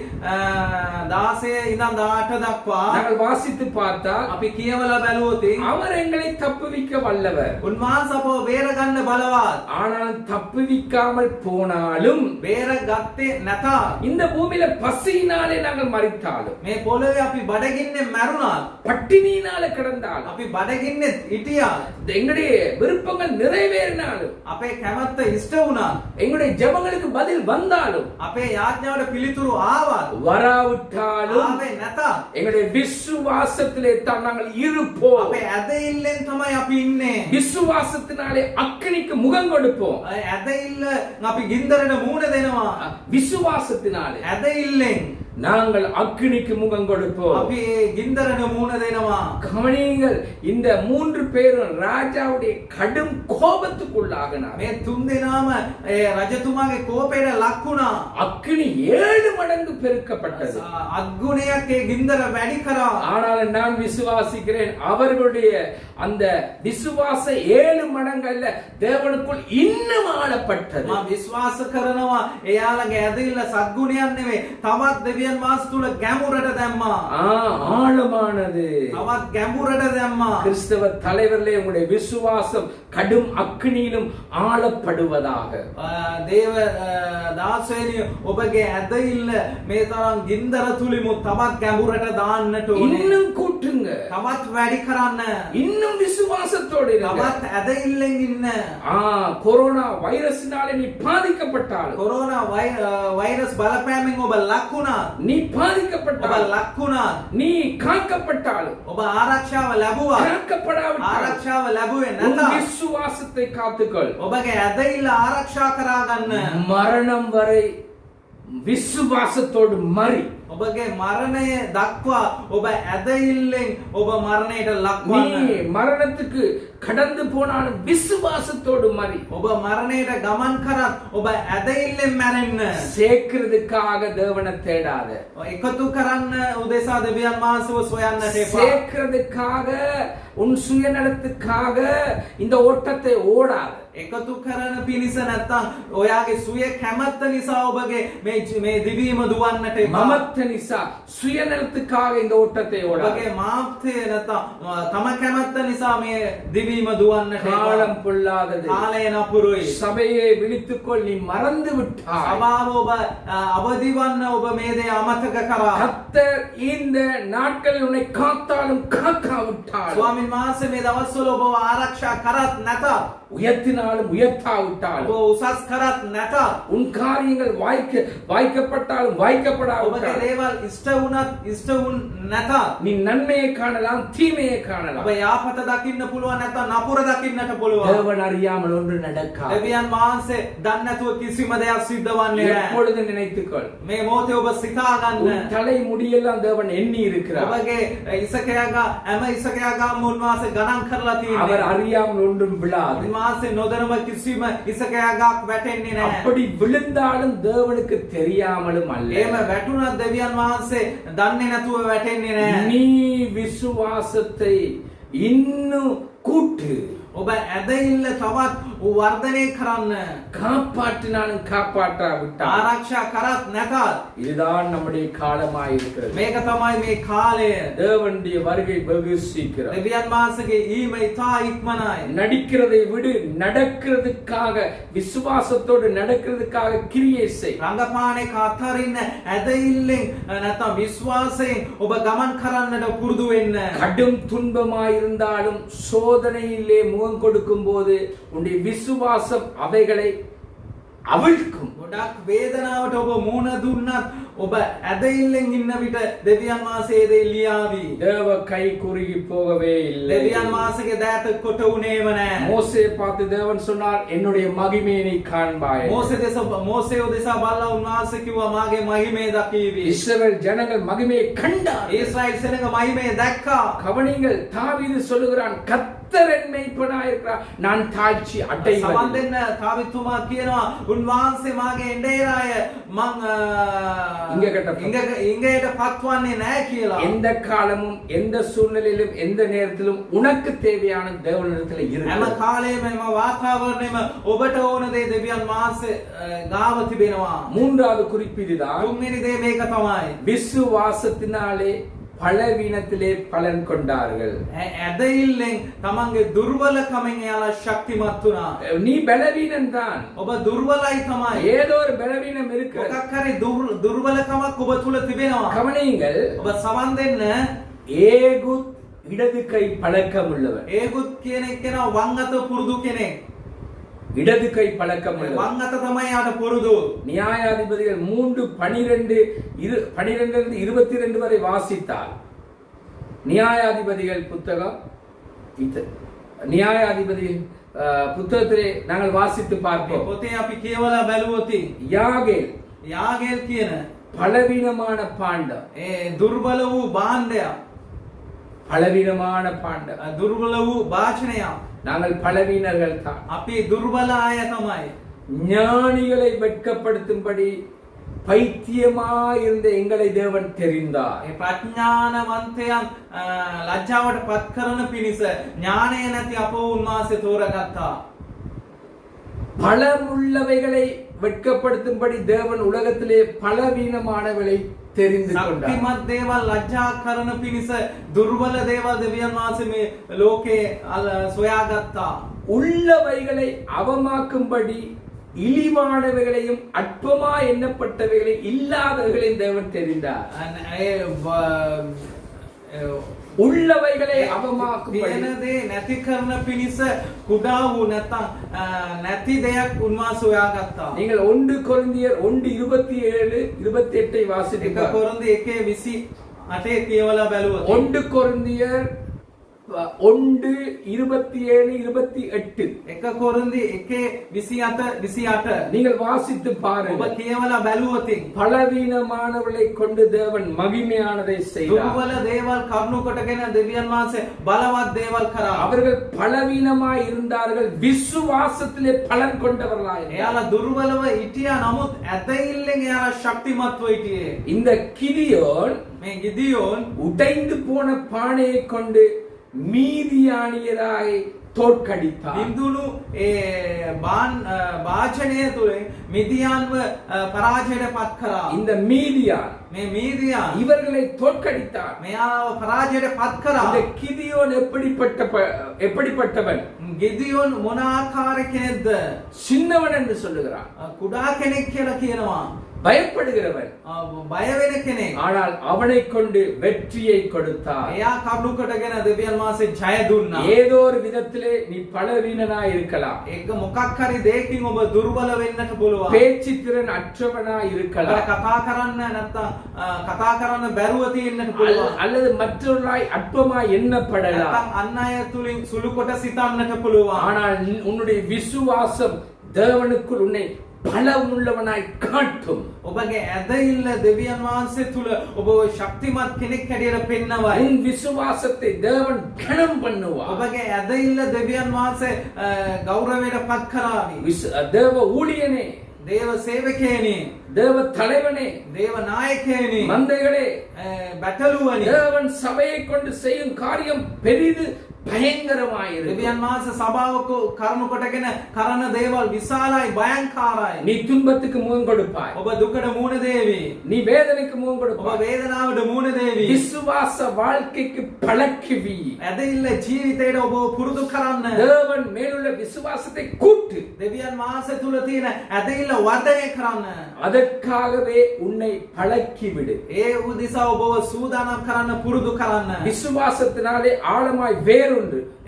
16 ඉඳන් 18 දක්වා நாங்கள் வாசித்து பார்த்தால் අපි කියවලා බැලුවොත් அவர் எங்களை தப்புவிக்க வல்லவர். උන්වහන්සේ අපව බේරගන්න බලවත්. ஆனால் தப்புவிக்காமல் போனாலும் බේරගත්තේ නැත. இந்த பூமியில பசியினாலே நாங்கள் மரித்தாலும், මේ පොළවේ අපි බඩගින්නේ මැරුණාත්, பட்டினியினால கிடந்தாலும், අපි බඩගින්නේ හිටියා, எங்களுடைய விருப்பங்கள் நிறைவேறினாலும், අපේ කැමැත්ත ඉෂ්ට වුණා, எங்களுடைய ஜெபங்களுக்கு பதில் வந்தாலும், අපේ යාඥාවට පිළිතුරු ආවත්, வராவிட்டாலும் ආවේ නැත. எங்களுடைய விசுவாசத்திலே தான் நாங்கள் இருப்போம். අපේ ඇදහිල්ලෙන් තමයි අපි ඉන්නේ. விசுவாசத்தினாலே அக்கினிக்கு முகம் கொடுப்போம். ඇදහිල්ල අපි ගින්දරට මූණ දෙනවා. விசுவாசத்தினாலே ඇදහිල්ලෙන් நாங்கள் அக்கினிக்கு முகம் கொடுப்போம். අපි ගින්දරට මූණ දෙනවා. கவனியுங்கள், இந்த 3 பேரும் ராஜாவுடைய கடும் கோபத்துக்குள்ளாகினார். මේ තුන් දෙනාම රජතුමාගේ කෝපයට ලක් වුණා. அக்கினி 7 மடங்கு பெருக்கப்பட்டது. අග්ගුණයක් ඒ ගින්දර වැඩි කරා. ஆனால் நான் விசுவாசிக்கிறேன், அவர்களுடைய அந்த விசுவாச 7 மடங்கு அல்ல, தேவனுக்குள் இன்னும் ஆளப்பட்டது. මම විශ්වාස කරනවා එයාලගේ ඇදහිල්ල සත්ගුණයක් නෙවෙයි, තවත් දෙවියන් වහන්සේ තුල ගැඹුරට දැම්මා. ஆழமானது. තවත් ගැඹුරට දැම්මා. கிறிஸ்தவ தலைவர்களே, உங்களுடைய விசுவாசம் கடும் அக்கினியிலும் ஆளப்படுவதாக. දේව දාසයනි, ඔබගේ ඇදහිල්ල මේ තරම් ගින්දර තුලිමුත් තවත් ගැඹුරට දාන්නට ඕනේ. இன்னும் கூட்டுங்க, තවත් වැඩි කරන්න. இன்னும் விசுவாசத்தோடு இருங்க. තවත් ඇදහිල්ලෙන් ඉන්න. கொரோனா வைரஸினாலே நீ பாதிக்கப்பட்டாலும், කොරෝනා වෛරස් බලපෑමෙන් ඔබ ලක් වුණා. நீ ඔබ பாதிக்கப்பட்டாலும், ලක් වුණා. நீ காக்கப்பட்டாலும், ඔබ ආරක්ෂාව ලැබුවා. காக்கப்படாவிட்டாலும், ආරක්ෂාව ලැබුවේ உன் නැත. விசுவாசத்தை காத்துக்கொள். ඔබගේ ඇදහිල්ල ආරක්ෂා කරගන්න. மரணம் வரை விசுவாசத்தோடு மறி. ඔබගේ මරණය දක්වා ඔබ ඇදහිල්ලෙන් ඔබ මරණයට ලක් நீ වන්න. மரணத்துக்கு கடந்து போனாலும் விசுவாசத்தோடு மறி. ඔබ මරණයට ගමන් කරත් ඔබ ඇදහිල්ලෙන් මැරෙන්න. சேர்க்கிறதுக்காக தேவனை தேடாத. එකතු කරන්න උදෙසා දෙවියන් වහන්සේව සොයන්නට එපා. சேர்க்கிறதுக்காக, உன் சுயநலத்துக்காக இந்த ஓட்டத்தை ஓடாத. එකතු කරන පිණිස නැත්තම් ඔයාගේ සුවේ කැමැත්ත නිසා ඔබගේ මේ දිවීම දුවන්නට එපා. மம මාර්ථ නිසා සුයනලத்துக்காக இந்த ஓட்டத்தை ஓடாது. ඔබගේ මාර්ථය නැත්නම් තම කැමැත්ත නිසා මේ දිවීම දුවන්නට காலம் பொல்லாதது. කාලය නපුරුයි. சபையை விழித்துக்கொள், நீ மறந்து விட்டாய். සභාව ඔබ අවදි වන්න ඔබ මේ දේ අමතක කරා. கர்த்தர் இந்த நாட்களில் உன்னை காத்தாலும் காக்காவிட்டாலும், ස්වාමීන් වහන්සේ මේ දවස්වල ඔබ ආරක්ෂා කරත් නැතත්, உயர்த்தினாலும் உயர்த்தாவிட்டாலும், ඔබ උසස් කරත් නැතත්, உன் காரியங்கள் வாய்க்கப்பட்டாலும் ඔබගේ வாய்க்கப்படாவிட்டாலும், දේවල් ඉෂ්ට වුණත් ඉෂ්ට වුන් නැතත්, நீ நன்மையை காணலாம், தீமையை காணலாம். ඔබ යාපත දකින්න පුළුවන් නැත්නම් නපුර දකින්නට පුළුවන්. தேவன் அறியாமல் ஒன்று நடக்காது. දෙවියන් වහන්සේ දන්නේ නැතුව කිසිම දෙයක් සිද්ධ වන්නේ නැහැ. எப்பொழுது நினைத்துக்கொள், මේ මොහොතේ ඔබ සිතා ගන්න. உன் தலை முடியெல்லாம் தேவன் எண்ணி இருக்கிறார். ඔබගේ ඉසකයාගා හැම ඉසකයාගාම උන්වහන්සේ ගණන් කරලා அவர் තියෙනවා. அறியாமல் ஒன்றும் விழாது. උන්වහන්සේ නොදැනම කිසිම ඉසකයාගාක් වැටෙන්නේ නැහැ. அப்படி விழுந்தாலும் தேவனுக்கு தெரியாமலும் அல்ல. එහෙම වැටුණත් දෙවියන් වහන්සේ දන්නේ නැතුව වැටෙන්නේ නැහැ. நீ விசுவாசத்தை இன்னும் கூட்டு, ඔබ ඇදහිල්ල තවත් වර්ධනය කරන්න. காப்பாற்றினாலும் காப்பாற்றாவிட்டால், ආරක්ෂා කරත් නැතත් இதுதான் நம்முடைய காலமாய் இருக்கிறது. මේක තමයි මේ කාලය. தேவனுடைய வருகை வெகு சீக்கிரம். දෙවියන් වහන්සේගේ ඊම ඉතා ඉක්මනයි. நடிக்கிறதை விடு, நடக்கிறதுக்காக, விசுவாசத்தோடு நடக்கிறதுக்காக கிரியை செய். රංගපාන එක අතරින්න ඇදහිල්ලෙන් නැත්නම් විශ්වාසයෙන් ඔබ ගමන් කරන්නට පුරුදු වෙන්න. கடும் துன்பமாயிருந்தாலும் சோதனையிலே முகம் கொடுக்கும் போது உன்னுடைய விசுவாசம் அவைகளை அவிழ்க்கும். ගොඩක් වේදනාවට ඔබ මුහුණ දුන්නත් ඔබ ඇදහිල්ලෙන් ඉන්න විට දෙවියන් වහන්සේ දේ ලියාවි. தேவ கை குறுகி போகவே இல்லை. දෙවියන් වහන්සේගේ දෑත කොට උනේම නැහැ. மோசே பார்த்து தேவன் சொன்னார், என்னுடைய மகிமையை நீ காண்பாய். මෝසේ දෙසා බලලා උන්වහන්සේ කිව්වා මාගේ මහිමය දකීවි. இஸ்ரவேல் ஜனங்கள் மகிமையை கண்டார். ඊශ්‍රායෙල් සෙනඟ මහිමය දැක්කා. கவனிங்கள், தாவீது சொல்லுகிறான், கர்த்தர் என் மேய்ப்பனாயிருக்கிறார், நான் தாழ்ச்சி සමන් அடைவதில்லை. දෙන්න තාවිතුමා කියනවා උන්වහන්සේ මාගේ එඬේරාය මං ඉංගයට පත්වන්නේ නැහැ කියලා. எந்த காலமும் எந்த சூழ்நிலையிலும் எந்த நேரத்திலும் உனக்கு தேவையான தேவனிடத்தில் හැම இருக்கு. කාලෙම හැම වාතාවරණයම ඔබට ඕන දේ දෙවියන් වහන්සේ ගාව තිබෙනවා. மூன்றாவது குறிப்பு இதுதான். තුන්වෙනි දේ මේක තමයි. விசுவாசத்தினாலே பலவீனத்திலே பலன் கொண்டார்கள். ඇදහිල්ලෙන් තමන්ගේ දුර්වලකමෙන් එයාලා ශක්තිමත් වුණා. நீ பலவீனன் தான். ඔබ දුර්වලයි තමයි. ஏதோ ஒரு பலவீனம் இருக்கு. මොකක් හරි දුර්වලකමක් ඔබ තුල තිබෙනවා. கவனியுங்கள், ඔබ සමන් දෙන්න. ஏகுத் இடது கை பழக்கம் உள்ளவர். ඒගොත් කියන එක්කෙනා වම් අත පුරුදු කෙනෙක්. இடது கை பழக்கம் உள்ளவர். වම් අත තමයි යාට පුරුදු. நியாயாதிபதிகள் 3:12-22 வரை வாசித்தால், நியாயாதிபதிகள் புத்தகம் நியாயாதிபதிகள் புத்தகத்திலே நாங்கள் வாசித்து பார்ப்போம். පොතේ අපි කියවලා බැලුවොත් යාගේල් කියන பலவீனமான பாண்டம், ඒ දුර්වල වූ භාණ්ඩයක්, பலவீனமான பாண்டம். දුර්වල වූ වාචනයක්. நாங்கள் பலவீனர்கள் தான். අපි දුර්වල අය තමයි. ஞானிகளை வெட்கப்படுத்தும்படி பைத்தியமாயிருந்த எங்களை தேவன் தெரிந்தார். ඒ ප්‍රඥානවන්තයන් ලැජ්ජාවට පත් කරන පිණිස ඥානය නැති අපව උන්වහන්සේ තෝරගත්තා. பலமுள்ளவைகளை வெட்கப்படுத்தும்படி தேவன் உலகத்திலே பலவீனமானவளை தெரிந்து கொண்டார். ශක්තිමත් දේවල් ලැජ්ජා කරන පිණිස දුර්වල දේවල් දෙවියන් වහන්සේ මේ ලෝකේ සොයාගත්තා. உள்ளவைகளை அவமாக்கும்படி இழிவானவைகளையும் அற்பமா எண்ணப்பட்டவைகளை இல்லாதவைகளையும் தேவன் தெரிந்தார். உள்ளவைகளை அவமாக்கும்படி දේ නැති කරන පිණිස කුඩා වූ නැත්නම් නැති දෙයක් උන්වහන්සේ සොයාගත්තා. நீங்கள் 1 கொரிந்தியர் 1:27-28 வாசித்து එක කොරින්ති 1:28 කියවලා බැලුවොත් 1 கொரிந்தியர் 1:27-28 එක කොරින්ති 1:28 நீங்கள் வாசித்து ඔබ பாருங்கள். කියවලා බැලුවොත් பலவீனமானவளை கொண்டு தேவன் மகிமையானதை செய்தார். දුර්වල දේවල් කරුණු කොටගෙන දෙවියන් වහන්සේ බලවත් දේවල් කරා. அவர்கள் பலவீனமாய் இருந்தார்கள், விசுவாசத்திலே பலன் கொண்டவர்களாய். එයාලා දුර්වලව හිටියා නමුත් ඇදහිල්ලෙන් එයාලා ශක්තිමත්ව හිටියේ. இந்த கிதியோன் මේ ගිදියෝන් உடைந்து போன பானையை கொண்டு மீதியானியராய் தோற்கடித்தார். බින්දුණු ඒ වාචනය තුලින් මිදියන්ව පරාජයට පත් කරා. இந்த மீதியான் මේ මීදියන් இவர்களை தோற்கடித்தார். මෙයාව පරාජයට පත් කරා. இந்த கிதியோன் எப்படிப்பட்டவன்? ගෙදියොන් මොන ආකාර කෙනෙක්ද? சின்னவன் என்று சொல்லுகிறான். කුඩා කෙනෙක් කියලා කියනවා. பயப்படுகிறவன். බය වෙන කෙනෙක්. ஆனால் அவனை கொண்டு வெற்றியை கொடுத்தார். එයා කරුණු කොටගෙන දෙවියන් වහන්සේ ජය දුන්නා. ஏதோ ஒரு விதத்திலே நீ பலவீனனாய் இருக்கலாம். ඒක මොකක් හරි දෙයකින් ඔබ දුර්වල වෙන්නට පුළුවන්. பேச்சு திறன் அற்றவனாய் இருக்கலாம். කතා කරන්න නැත්තම් කතා කරන්න බැරුව තියෙන්නට පුළුවන්. அல்லது மற்றவர்களாய் அற்பமாய் எண்ணப்படலாம். නැත්තම් අන් අය තුලින් සුළු කොට සිතන්නට පුළුවන්. ஆனால் உன்னுடைய விசுவாசம் தேவனுக்குள் உன்னை பலமுள்ளவனாய் காட்டும். ඔබගේ ඇදහිල්ල දෙවියන් වහන්සේ තුල ඔබ ශක්තිමත් කෙනෙක් හැටියට පෙන්නවයි. உன் விசுவாசத்தை தேவன் கனம் பண்ணுவார். ඔබගේ ඇදහිල්ල දෙවියන් වහන්සේ ගෞරවයට පත් කරાવી. தேவ ஊழியனே, දේව සේවකයනි, தேவ தலைவனே, දේව නායකයනි, மந்தைகளே, බැටළුවනි, தேவன் சபையை கொண்டு செய்யும் காரியம் பெரிது பயங்கரமாயிருக்கு. දෙවියන් වහන්සේ සභාවක කරුණු කොටගෙන කරන දේවල් විශාලයි භයංකාරයි. நீ துன்பத்துக்கு முகம் கொடுப்பாய். ඔබ දුකට මුහුණ දේවි. நீ வேதனைக்கு முகம் ඔබ கொடுப்பாய். වේදනාවට මුහුණ දේවි. விசுவாச வாழ்க்கைக்கு பழக்குவி. ඇදහිල්ල ජීවිතයට ඔබ පුරුදු කරන්න. தேவன் மேலுள்ள விசுவாசத்தை கூட்டு. දෙවියන් වහන්සේ තුල තියෙන ඇදහිල්ල වර්ධනය කරන්න. அதற்காகவே உன்னை பழக்கிவிடு. ඒ උදෙසා ඔබව සූදානම් කරන්න පුරුදු කරන්න. விசுவாசத்தினாலே ஆழமாய் வேரூன்று.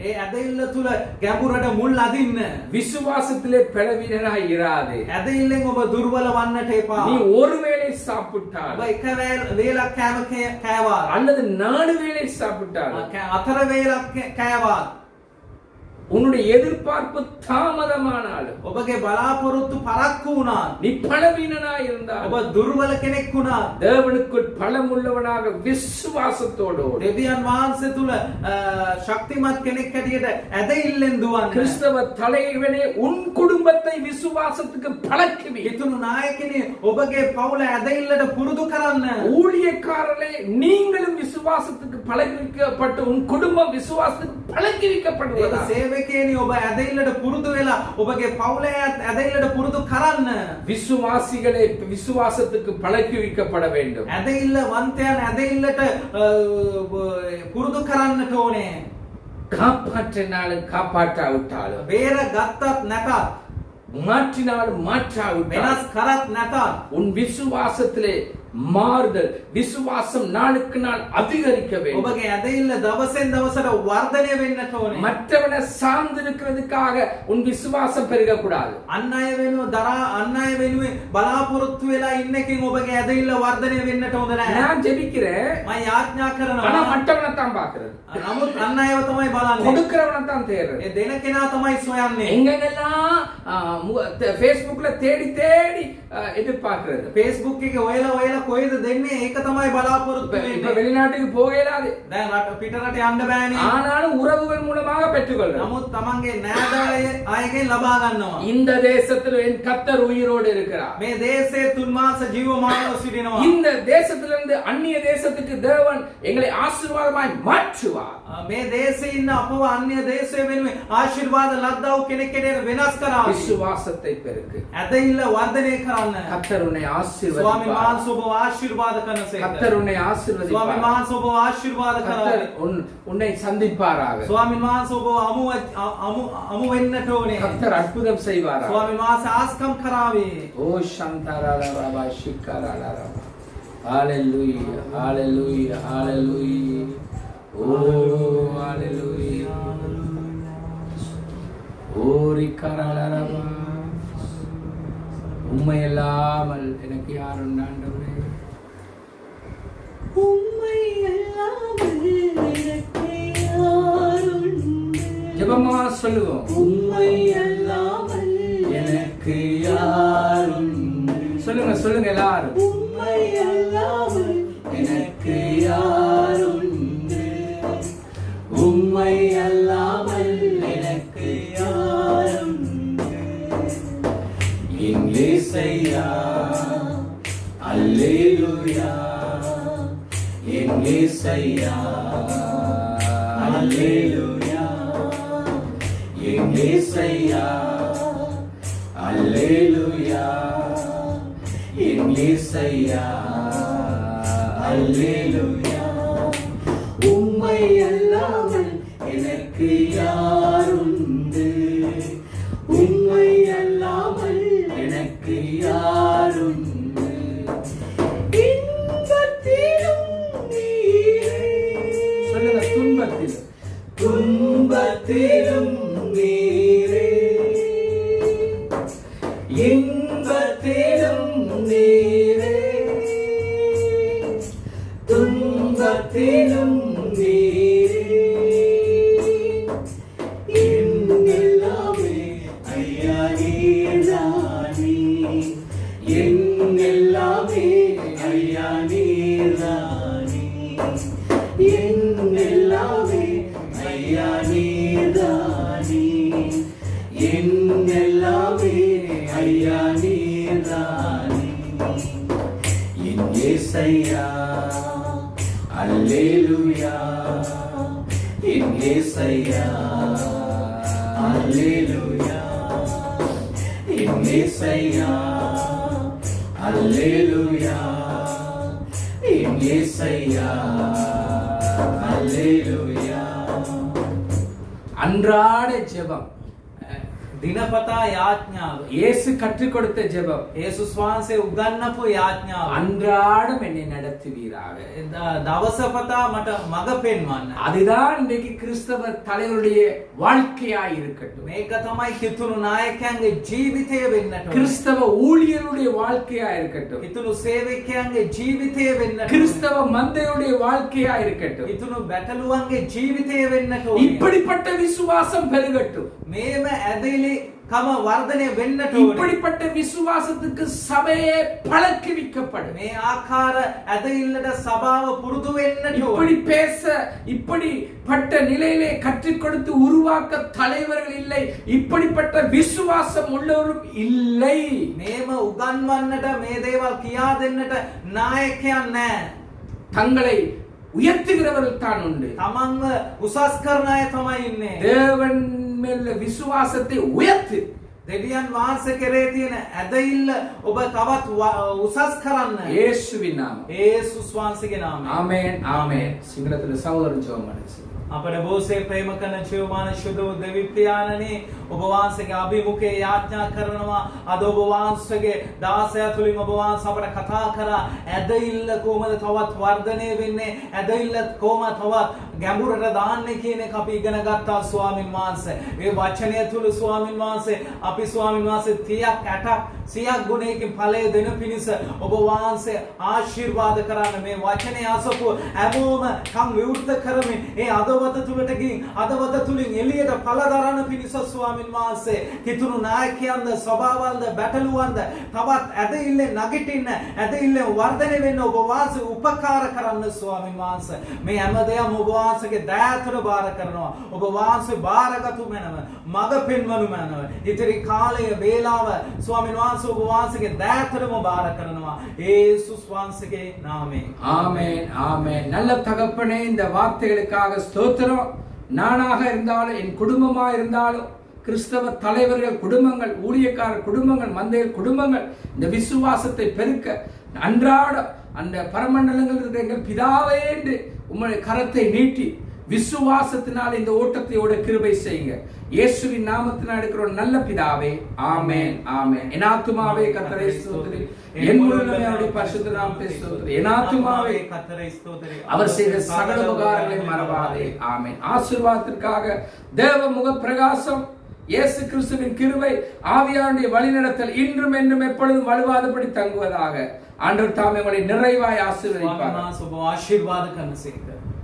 ඒ ඇදහිල්ල තුල ගැඹුරට මුල් අදින්න. விசுவாசத்திலே பலவீனனாய் இராதே. ඇදහිල්ලෙන් ඔබ දුර්වල වන්නට එපා. நீ ஒருவேளை சாப்பிட்டால் ඔබ එක වේලක් කෑම කෑවා. அல்லது 4 வேளை சாப்பிட்டால் හතර වේලක් කෑවා. உன்னுடைய எதிர்பார்ப்பு தாமதமானாலும் ඔබගේ බලාපොරොත්තු පරක්කු වුණා. நீ பலவீனனாய் இருந்தால் ඔබ දුර්වල කෙනෙක් වුණා. தேவனுக்குள் பலமுள்ளவனாக விசுவாசத்தோடு දෙවියන් වහන්සේ තුල ශක්තිමත් කෙනෙක් හැටියට ඇදහිල්ලෙන් දුවන්න. கிறிஸ்தவ தலைவனே உன் குடும்பத்தை விசுவாசத்துக்கு பழக்குவி. හිතුණු නායකනේ ඔබගේ පවුල ඇදහිල්ලට පුරුදු කරන්න. ஊழியக்காரர்களே நீங்களும் விசுவாசத்துக்கு பழக்கிவிக்கப்பட்டு உன் குடும்பம் விசுவாசத்துக்கு பழக்கிவிக்கப்படுவதா? සේවකයනි ඔබ ඇදහිල්ලට පුරුදු වෙලා ඔබගේ පවුලේ ඇදහිල්ලට පුරුදු කරන්න. விசுவாசிகளே விசுவாசத்துக்கு பழக்கிவிக்கப்பட வேண்டும். ඇදහිල්ල වන්තයන් ඇදහිල්ලට පුරුදු කරන්නට ඕනේ. காப்பாற்றினாலும் காப்பாற்றாவிட்டாலும் බේර ගත්තත් නැතත් மாற்றினாலும் மாற்றாவிட்டாலும் වෙනස් කරත් නැතත් உன் விசுவாசத்திலே மாறுதல், விசுவாசம் நாளுக்கு நாள் அதிகரிக்க வேண்டும். ඔබගේ ඇදහිල්ල දවසෙන් දවසට වර්ධනය වෙන්නට ඕනේ. மற்றவனை சார்ந்து இருக்கிறதுக்காக உன் விசுவாசம் பெருக கூடாது. අන් අය වෙනුවෙන් බලාපොරොත්තු වෙලා ඉන්නකින් ඔබගේ ඇදහිල්ල වර්ධනය වෙන්නට හොඳ නැහැ. நான் ஜெபிக்கிறேன், මම යාඥා ஆனா කරනවා. மற்றவனை தான் பார்க்கிறது. නමුත් අන් අයව තමයි බලන්නේ. கொடுக்கிறவனை தான் தேடுறது. ඒ දෙන කෙනා තමයි සොයන්නේ. எங்கெங்கெல்லாம் Facebookல தேடி தேடி எதிர்பார்க்கிறது. Facebook එකේ ඔයලා කොයිද දෙන්නේ ඒක තමයි බලාපොරොත්තු இப்ப වෙන්නේ. வெளிநாட்டுக்கு போக இயலாது. දැන් පිටරට යන්න බෑනේ. ஆனாலும் உறவுகள் மூலமாக பெற்றுக்கொள்றது. නමුත් තමන්ගේ නෑදෑය අයගෙන් ලබා ගන්නවා. இந்த தேசத்தில் என் கர்த்தர் உயிரோடு இருக்கிறார். මේ දේශයේ 3 මාස ජීවමානව සිටිනවා. இந்த தேசத்திலிருந்து அந்நிய தேசத்துக்கு தேவன் எங்களை ஆசீர்வாதமாய் மாற்றுவார். මේ දේශේ ඉන්න අපව අන්‍ය දේශය වෙනුවෙන් ආශිර්වාද ලද්දාව කෙනෙක් කෙනෙක් වෙනස් කරાવી. விசுவாசத்தை பெருக்கு. ඇදහිල්ල වර්ධනය කරන්න. கர்த்தர் உன்னை ස්වාමීන් ஆசீர்வதிப்பார். වහන්සේ ඔබව ආශිර්වාද කරනසේක. கர்த்தர் உன்னை ස්වාමීන් ஆசீர்வதிப்பார். වහන්සේ ඔබව ආශිර්වාද கர்த்தர் කරાવી. உன்னை சந்திப்பாராக. ස්වාමීන් වහන්සේ ඔබව අමු වෙන්නට ඕනේ. கர்த்தர் அற்புதம் செய்வாராக. ස්වාමීන් වහන්සේ ආස්කම් කරાવી. ஓ சந்தராரபா ஷிக்கராரபா. ஹalleluya, ஹalleluya, ஹalleluya. ஓ ஹalleluya. ஓ ரிக்கராரபா. உம்மை இல்லாமல் எனக்கு யார் உண்டு ஆண்டவரே? உம்மை அல்லாமல் எனக்கு யார் உண்டு? ஜெபமா சொல்லுவோம். உம்மை அல்லாமல் எனக்கு யார் உண்டு? சொல்லுங்க எல்லாரும். உம்மை அல்லாமல் எனக்கு யார் உண்டு? உம்மை அல்லாமல் எனக்கு யார் உண்டு? என் இயேசையா அல்லேலூயா, என் இயேசையா அல்லேலூயா, என் இயேசையா அல்லேலூயா என் இயேசையா அல்லேலூயா உம்மை அல்லாமல் எனக்கு யாருண்டு உம்மை அல்லாமல் எனக்கு யாருண்டு இன்பத்திலும் நீரே சொல்லுங்க, துன்பத்தில் துன்பத்திலும் நீரே இன்பத்திலும் நீரே துன்பத்திலும் நீரே என் எல்லாமே ஐயா நீர்தானே என் எல்லாமே ஐயா நீர்தானே என் எல்லாமே ஐயா நீர்தானே என் எல்லாமே ஐயா நீர்தானே என் இயேசையா அல்லேலூயா என் இயேசையா அல்லேலூயா என் இயேசையா அல்லேலூயா என் இயேசையா அல்லேலூயா அன்றாட ஜெபம். දිනපතා යාඥාව. இயேசு கற்றுக் கொடுத்த ஜெபம். යේසුස් වහන්සේ උගන්වපු යාඥාව. அன்றாடம் என்னை நடத்துவீராக. දවසපතා මට මඟ පෙන්වන්න. அதுதான் இன்றைக்கு கிறிஸ்தவ தலைவருடைய வாழ்க்கையாய் இருக்கட்டும். මේක තමයි කිතුණු නායකයන්ගේ ජීවිතය වෙන්නට ඕනේ. கிறிஸ்தவ ஊழியருடைய வாழ்க்கையாய் இருக்கட்டும். කිතුණු සේවකයන්ගේ ජීවිතය වෙන්නට ඕනේ. கிறிஸ்தவ மந்தையுடைய வாழ்க்கையாய் இருக்கட்டும். කිතුණු බැටළුවන්ගේ ජීවිතය වෙන්නට ඕනේ. இப்படிப்பட்ட விசுவாசம் பெருகட்டும். මේම ඇදහිලි කම වර්ධනය වෙන්නට ඕනේ. இப்படிப்பட்ட விசுவாசத்துக்கு சபையே பழக்குவிக்கப்படும். මේ ආකාර ඇදහිල්ලට සභාව පුරුදු වෙන්නට இப்படி ඕනේ. பேச இப்படிப்பட்ட நிலையிலே கற்றுக் கொடுத்து உருவாக்க தலைவர்கள் இல்லை. இப்படிப்பட்ட விசுவாசம் உள்ளவரும் இல்லை. මේම උගන්වන්නට මේ දේවල් කියා දෙන්නට නායකයන් නැහැ. தங்களை உயர்த்துகிறவர்கள் தான் உண்டு. තමන්ව උසස් කරන අය තමයි ඉන්නේ. தேவன் மேல் விசுவாசத்தை உயர்த்து. දෙවියන් වහන්සේ කෙරේ තියෙන ඇදහිල්ල ඔබ තවත් උසස් කරන්න. இயேசுவின் நாமம். යේසුස් වහන්සේගේ නාමයෙන්. ஆமென் ஆமென். சிங்களத்துல சகோதரன் ஜெபம் பண்ணுங்க. අපට බොහෝසේ ප්‍රේම කරන ජීවමාන ශුද්ධ වූ දෙවි පියාණනි, ඔබ වහන්සේගේ අභිමුඛයේ යාඥා කරනවා. අද ඔබ වහන්සේගේ දාසය තුලින් ඔබ වහන්සේ අපට කතා කරා ඇදහිල්ල කොහොමද තවත් වර්ධනය වෙන්නේ, ඇදහිල්ල කොහොමද තවත් ගැඹුරට දාන්නේ කියන එක අපි ඉගෙන ගත්තා ස්වාමින් වහන්සේ. මේ වචනය තුල ස්වාමින් වහන්සේ අපි ස්වාමින් වහන්සේ 30ක් 80ක් 100ක් ගුණයකින් ඵලය දෙන පිණිස ඔබ වහන්සේ ආශිර්වාද කරන්න. මේ වචනේ අසපු හැමෝම කම් විවෘත කරමින් ඒ අදවත තුලට ගින් අදවත තුලින් එළියට ඵල දරන පිණිස ස්වාමින් වහන්සේ කිතුණු නායකයන්ද සභාවල්ද බැටළුවන්ද තවත් ඇදහිල්ලෙන් නැගිටින්න ඇදහිල්ලෙන් වර්ධනය වෙන්න ඔබ වහන්සේ උපකාර කරන්න ස්වාමින් වහන්සේ. මේ හැමදේම ඔබ වහන්සේගේ දයාතුර බාර කරනවා. ඔබ වහන්සේ බාරගතු මැනව මඟ පෙන්වනු මැනව ඉතිරි කාලය වේලාව ස්වාමින් වහන්සේ ඔබ වහන්සේගේ දයාතුරම බාර කරනවා යේසුස් වහන්සේගේ නාමයෙන්. ஆமென் ஆமென். நல்ல தகப்பனே, இந்த வார்த்தைகளுக்காக ஸ்தோத்திரம். நானாக இருந்தாலும் என் குடும்பமா இருந்தாலும் கிறிஸ்தவ தலைவர்கள் குடும்பங்கள், ஊழியக்காரர் குடும்பங்கள், மந்தையர் குடும்பங்கள் இந்த விசுவாசத்தை பெருக்க அன்றாடம் அந்த பரமண்டலங்கள் இருக்கிற எங்கள் பிதாவே என்று உம்முடைய கரத்தை நீட்டி விசுவாசத்தினால் இந்த ஓட்டத்தை ஓட கிருபை செய்யுங்க. இயேசுவின் நாமத்தினால் இருக்கிற ஒரு நல்ல பிதாவே, ஆமென் ஆமென். என் ஆத்துமாவே கர்த்தரை ஸ்தோத்திரி, என் முழுமே அவருடைய பரிசுத்த நாமத்தை ஸ்தோத்திரி. என் ஆத்துமாவே கர்த்தரை ஸ்தோத்திரி, அவர் செய்த சகல உபகாரங்களை மறவாதே. ஆமென். ஆசீர்வாதத்திற்காக தேவ முக பிரகாசம், இயேசு கிறிஸ்துவின் கிருபை, ஆவியானுடைய வழிநடத்தல் இன்றும் என்றும் எப்பொழுதும் வலுவாதபடி தங்குவதாக. ஆண்டவர் தாமே உங்களை நிறைவாய் ஆசீர்வதிப்பார். ආශිර්වාද කරන සේක.